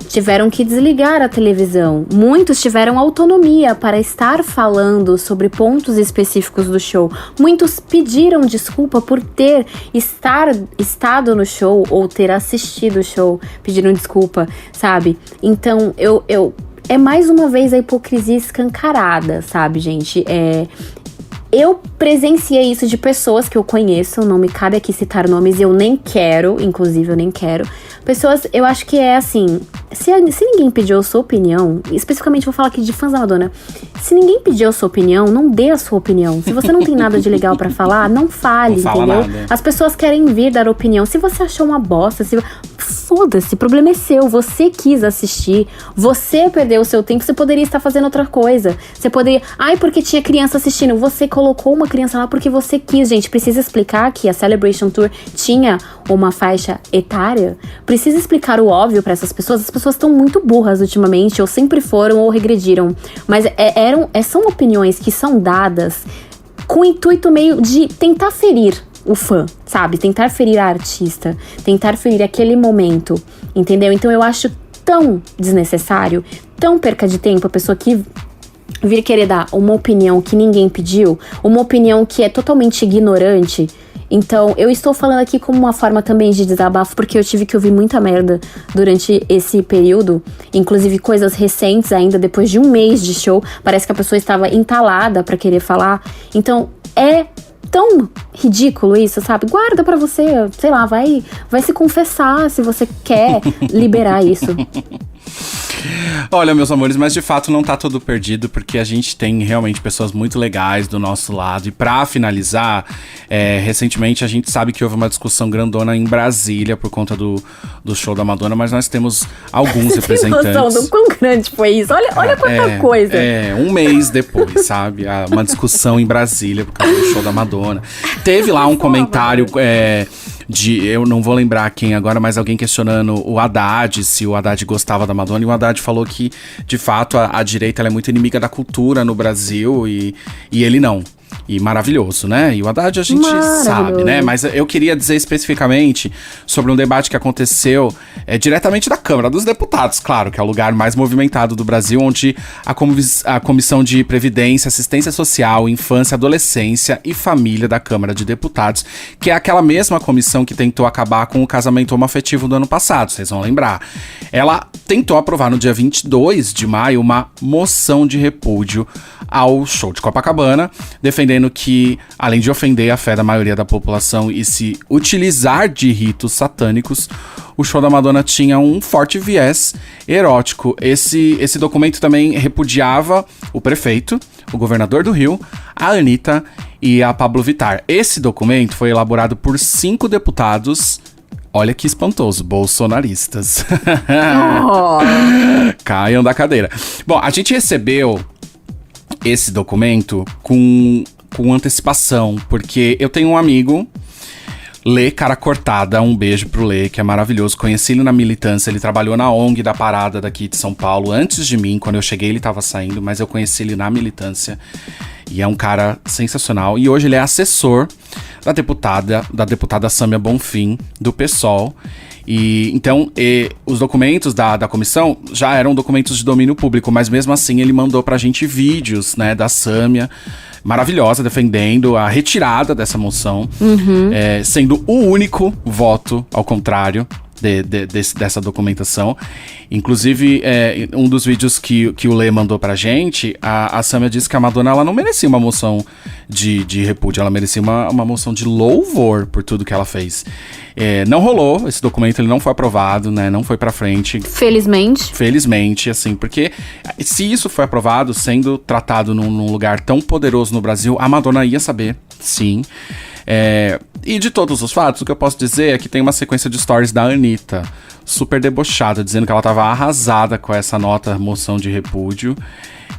tiveram que desligar a televisão. Muitos tiveram autonomia para estar falando sobre pontos específicos do show. Muitos pediram desculpa por ter estado no show ou ter assistido o show. Pediram desculpa, sabe? Então, é mais uma vez a hipocrisia escancarada, sabe, gente? Eu presenciei isso de pessoas que eu conheço, não me cabe aqui citar nomes, eu nem quero, inclusive eu nem quero. Pessoas, eu acho que assim, se ninguém pediu a sua opinião, especificamente vou falar aqui de fãs da Madonna, se ninguém pediu a sua opinião, não dê a sua opinião. Se você não tem nada de legal pra falar, não fale, Não fala entendeu? nada. As pessoas querem vir dar opinião. Se você achou uma bosta, foda-se, o problema é seu. Você quis assistir, você perdeu o seu tempo, você poderia estar fazendo outra coisa. Você poderia... Ai, porque tinha criança assistindo. Você colocou uma criança lá porque você quis, gente. Precisa explicar que a Celebration Tour tinha uma faixa etária. Precisa explicar o óbvio pra essas pessoas. As pessoas estão muito burras ultimamente, ou sempre foram, ou regrediram. Mas são opiniões que são dadas com o intuito meio de tentar ferir o fã, sabe? Tentar ferir a artista, tentar ferir aquele momento, entendeu? Então eu acho tão desnecessário, tão perca de tempo a pessoa que vir querer dar uma opinião que ninguém pediu, uma opinião que é totalmente ignorante. Então, eu estou falando aqui como uma forma também de desabafo, porque eu tive que ouvir muita merda durante esse período, inclusive coisas recentes ainda, depois de um mês de show, parece que a pessoa estava entalada pra querer falar. Então, é tão ridículo isso, sabe? Guarda pra você, sei lá, vai se confessar se você quer liberar isso. Olha, meus amores, mas de fato não tá tudo perdido, porque a gente tem realmente pessoas muito legais do nosso lado. E pra finalizar, recentemente a gente sabe que houve uma discussão grandona em Brasília por conta do show da Madonna, mas nós temos alguns representantes. Tem noção do quão grande foi isso? Olha quanta coisa. Um mês depois, sabe? Uma discussão em Brasília por causa do show da Madonna. Teve lá um comentário... eu não vou lembrar quem agora, mas alguém questionando o Haddad, se o Haddad gostava da Madonna, e o Haddad falou que, de fato, a direita ela é muito inimiga da cultura no Brasil, e ele não. E maravilhoso, né? E o Haddad a gente sabe, né? Mas eu queria dizer especificamente sobre um debate que aconteceu diretamente da Câmara dos Deputados, claro, que é o lugar mais movimentado do Brasil, onde a Comissão de Previdência, Assistência Social, Infância, Adolescência e Família da Câmara de Deputados, que é aquela mesma comissão que tentou acabar com o casamento homoafetivo do ano passado, vocês vão lembrar. Ela tentou aprovar no dia 22 de maio uma moção de repúdio ao show de Copacabana, defendendo que, além de ofender a fé da maioria da população e se utilizar de ritos satânicos, o show da Madonna tinha um forte viés erótico. Esse documento também repudiava o prefeito, o governador do Rio, a Anitta e a Pablo Vittar. Esse documento foi elaborado por 5 deputados, olha que espantoso, bolsonaristas. Caiam da cadeira. Bom, a gente recebeu esse documento com antecipação, porque eu tenho um amigo, Lê Cara Cortada, um beijo pro Lê, que é maravilhoso, conheci ele na militância, ele trabalhou na ONG da Parada daqui de São Paulo, antes de mim, quando eu cheguei ele tava saindo, mas eu conheci ele na militância, e é um cara sensacional, e hoje ele é assessor da deputada Sâmia Bonfim, do PSOL. E então, os documentos da comissão já eram documentos de domínio público, mas mesmo assim ele mandou pra gente vídeos, né, da Sâmia, maravilhosa, defendendo a retirada dessa moção, sendo o único voto ao contrário dessa documentação. Inclusive, um dos vídeos que o Lê mandou pra gente, a Sâmia disse que a Madonna ela não merecia uma moção de repúdio, ela merecia uma moção de louvor por tudo que ela fez. Não rolou, esse documento ele não foi aprovado, né, não foi pra frente. Felizmente, assim, porque se isso foi aprovado, sendo tratado num lugar tão poderoso no Brasil, a Madonna ia saber, sim. E de todos os fatos, o que eu posso dizer é que tem uma sequência de stories da Anitta, super debochada, dizendo que ela tava arrasada com essa moção de repúdio.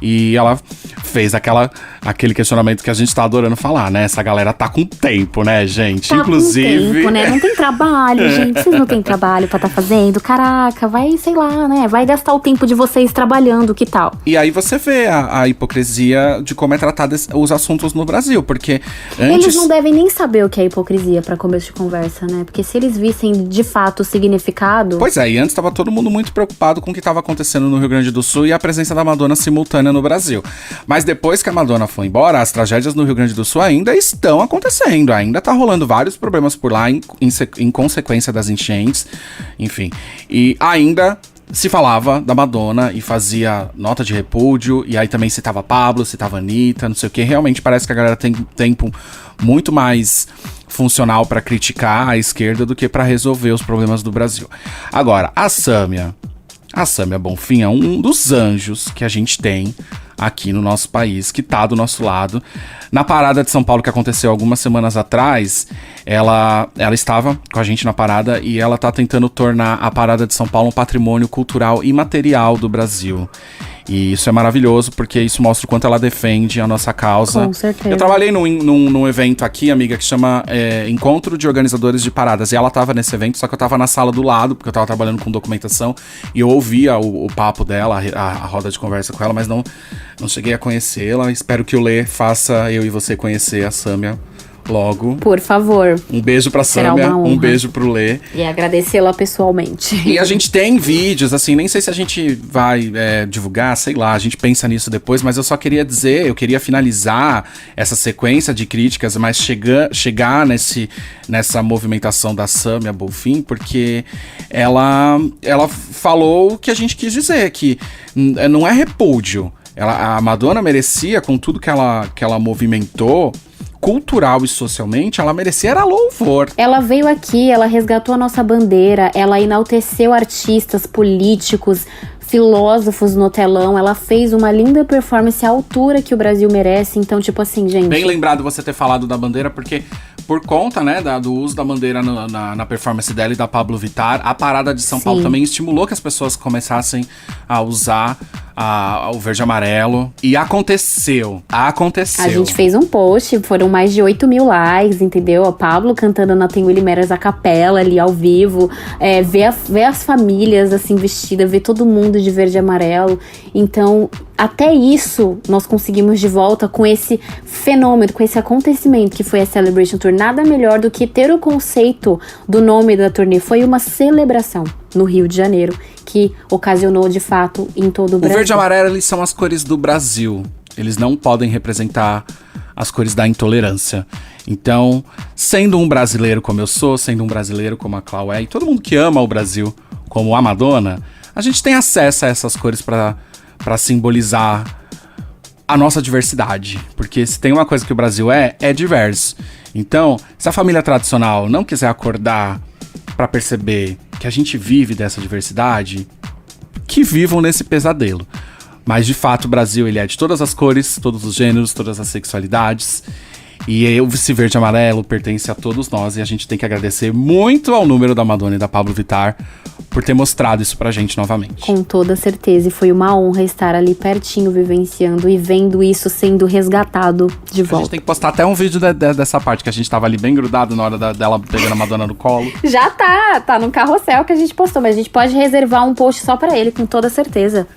E ela fez aquele questionamento que a gente tá adorando falar, né? Essa galera tá com tempo, né, gente? Tá Inclusive... com tempo, né? Não tem trabalho, gente. Vocês não têm trabalho pra tá fazendo. Caraca, vai, sei lá, né? Vai gastar o tempo de vocês trabalhando, que tal? E aí você vê a hipocrisia de como é tratado os assuntos no Brasil, porque antes... Eles não devem nem saber o que é hipocrisia pra começo de conversa, né? Porque se eles vissem de fato o significado... Pois é, e antes tava todo mundo muito preocupado com o que tava acontecendo no Rio Grande do Sul e a presença da Madonna simultânea no Brasil. Mas depois que a Madonna foi embora, as tragédias no Rio Grande do Sul ainda estão acontecendo, ainda tá rolando vários problemas por lá em consequência das enchentes, enfim. E ainda se falava da Madonna e fazia nota de repúdio, e aí também citava Pablo, citava Anitta, não sei o que. Realmente parece que a galera tem tempo muito mais funcional pra criticar a esquerda do que pra resolver os problemas do Brasil. Agora, a Sâmia A Sâmia Bonfim é um dos anjos que a gente tem aqui no nosso país, que tá do nosso lado. Na parada de São Paulo que aconteceu algumas semanas atrás, ela estava com a gente na parada e ela tá tentando tornar a parada de São Paulo um patrimônio cultural imaterial do Brasil. E isso é maravilhoso, porque isso mostra o quanto ela defende a nossa causa. Com certeza. Eu trabalhei num evento aqui, amiga, que chama Encontro de Organizadores de Paradas. E ela tava nesse evento, só que eu tava na sala do lado, porque eu tava trabalhando com documentação. E eu ouvia o papo dela, a roda de conversa com ela, mas não cheguei a conhecê-la. Espero que o Lê faça eu e você conhecer a Sâmia logo. Por favor. Um beijo pra Será Sâmia, uma honra. um beijo pro Lê. E agradecê-la pessoalmente. E a gente tem vídeos, assim, nem sei se a gente vai divulgar, sei lá, a gente pensa nisso depois, mas eu só queria dizer, eu queria finalizar essa sequência de críticas, mas chegar nessa movimentação da Sâmia Bonfim, porque ela falou o que a gente quis dizer, que não é repúdio. A Madonna merecia, com tudo que ela movimentou, cultural e socialmente, ela merecia era louvor. Ela veio aqui, ela resgatou a nossa bandeira, ela enalteceu artistas, políticos, filósofos no telão, ela fez uma linda performance à altura que o Brasil merece. Então, tipo assim, gente... Bem lembrado você ter falado da bandeira, porque por conta, né, do uso da bandeira na performance dela e da Pablo Vittar, a parada de São Paulo também estimulou que as pessoas começassem a usar o verde e amarelo. E aconteceu. A gente fez um post, foram mais de 8 mil likes, entendeu? A Pablo cantando na Tem Willy Meras a capela ali ao vivo, ver as famílias assim vestidas, ver todo mundo de verde e amarelo. Então, até isso nós conseguimos de volta com esse fenômeno, com esse acontecimento que foi a Celebration Tour. Nada melhor do que ter o conceito do nome da turnê. Foi uma celebração no Rio de Janeiro, que ocasionou de fato em todo o Brasil. O verde e amarelo, eles são as cores do Brasil. Eles não podem representar as cores da intolerância. Então, sendo um brasileiro como eu sou, sendo um brasileiro como a Clau é, e todo mundo que ama o Brasil como a Madonna, a gente tem acesso a essas cores para simbolizar a nossa diversidade. Porque se tem uma coisa que o Brasil é diverso. Então, se a família tradicional não quiser acordar para perceber que a gente vive dessa diversidade, que vivam nesse pesadelo. Mas, de fato, o Brasil ele é de todas as cores, todos os gêneros, todas as sexualidades. E esse verde e amarelo pertence a todos nós. E a gente tem que agradecer muito ao número da Madonna e da Pablo Vittar por ter mostrado isso pra gente novamente. Com toda certeza. E foi uma honra estar ali pertinho, vivenciando e vendo isso sendo resgatado de volta. A gente tem que postar até um vídeo dessa parte, que a gente tava ali bem grudado na hora dela pegando a Madonna no colo. Já tá no carrossel que a gente postou, mas a gente pode reservar um post só pra ele, com toda certeza.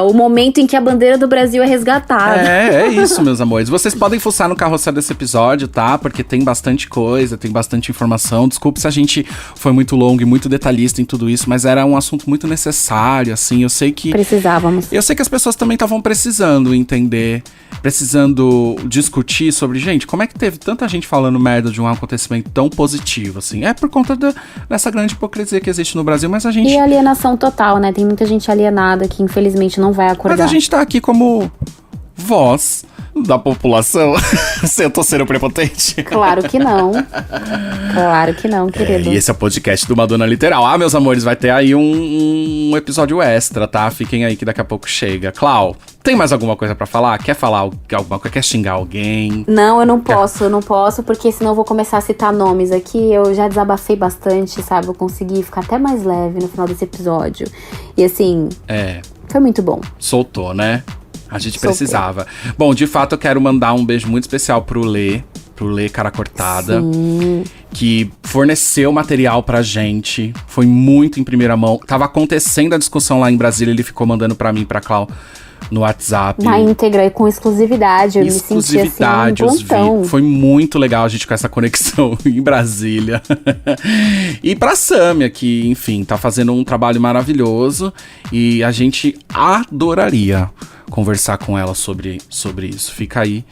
O momento em que a bandeira do Brasil é resgatada. É isso, meus amores. Vocês podem fuçar no carrossel desse episódio, tá? Porque tem bastante coisa, tem bastante informação. Desculpe se a gente foi muito longo e muito detalhista em tudo isso, mas era um assunto muito necessário, assim. Eu sei que... Precisávamos. Eu sei que as pessoas também estavam precisando entender, precisando discutir sobre, gente, como é que teve tanta gente falando merda de um acontecimento tão positivo, assim? É por conta dessa grande hipocrisia que existe no Brasil, mas a gente... E alienação total, né? Tem muita gente alienada que infelizmente não vai acordar. Mas a gente tá aqui como voz da população. Eu tô sendo prepotente? Claro que não. Claro que não, querido. E esse é o podcast do Madonna Literal. Ah, meus amores, vai ter aí um episódio extra, tá? Fiquem aí que daqui a pouco chega. Clau, tem mais alguma coisa pra falar? Quer falar alguma coisa? Quer xingar alguém? Não, eu não posso, porque senão eu vou começar a citar nomes aqui. Eu já desabafei bastante, sabe? Eu consegui ficar até mais leve no final desse episódio. E assim, foi muito bom. Soltou, né? A gente precisava. Bom, de fato, eu quero mandar um beijo muito especial pro Lê Cara Cortada. Sim. Que forneceu material pra gente. Foi muito em primeira mão. Tava acontecendo a discussão lá em Brasília, ele ficou mandando pra mim e pra Clau no WhatsApp. Na íntegra e com exclusividade. Eu me senti assim, os vídeos. Foi muito legal a gente com essa conexão em Brasília. E pra Sâmia, que, enfim, tá fazendo um trabalho maravilhoso. E a gente adoraria conversar com ela sobre isso. Fica aí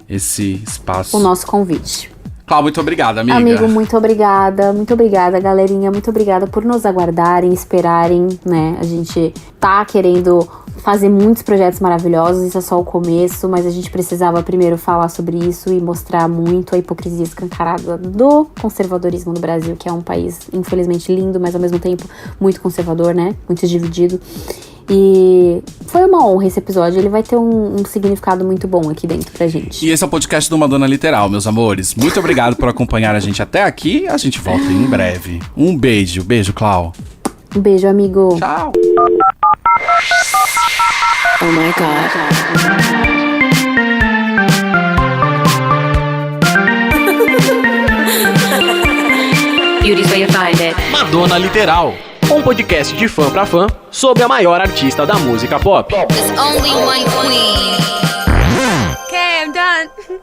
esse espaço. O nosso convite. Clau, muito obrigada, amiga. Amigo, muito obrigada, galerinha, muito obrigada por nos aguardarem, esperarem, né? A gente tá querendo fazer muitos projetos maravilhosos, isso é só o começo, mas a gente precisava primeiro falar sobre isso e mostrar muito a hipocrisia escancarada do conservadorismo no Brasil, que é um país, infelizmente, lindo, mas ao mesmo tempo muito conservador, né? Muito dividido. E foi uma honra esse episódio, ele vai ter um significado muito bom aqui dentro pra gente. E esse é o podcast do Madonna Literal, meus amores. Muito obrigado por acompanhar a gente até aqui. A gente volta em breve. Um beijo, Clau. Um beijo, amigo. Tchau. Oh my God. Beauty's where you find it. Madonna Literal, um podcast de fã pra fã sobre a maior artista da música pop. There's only one queen. Okay, I'm done.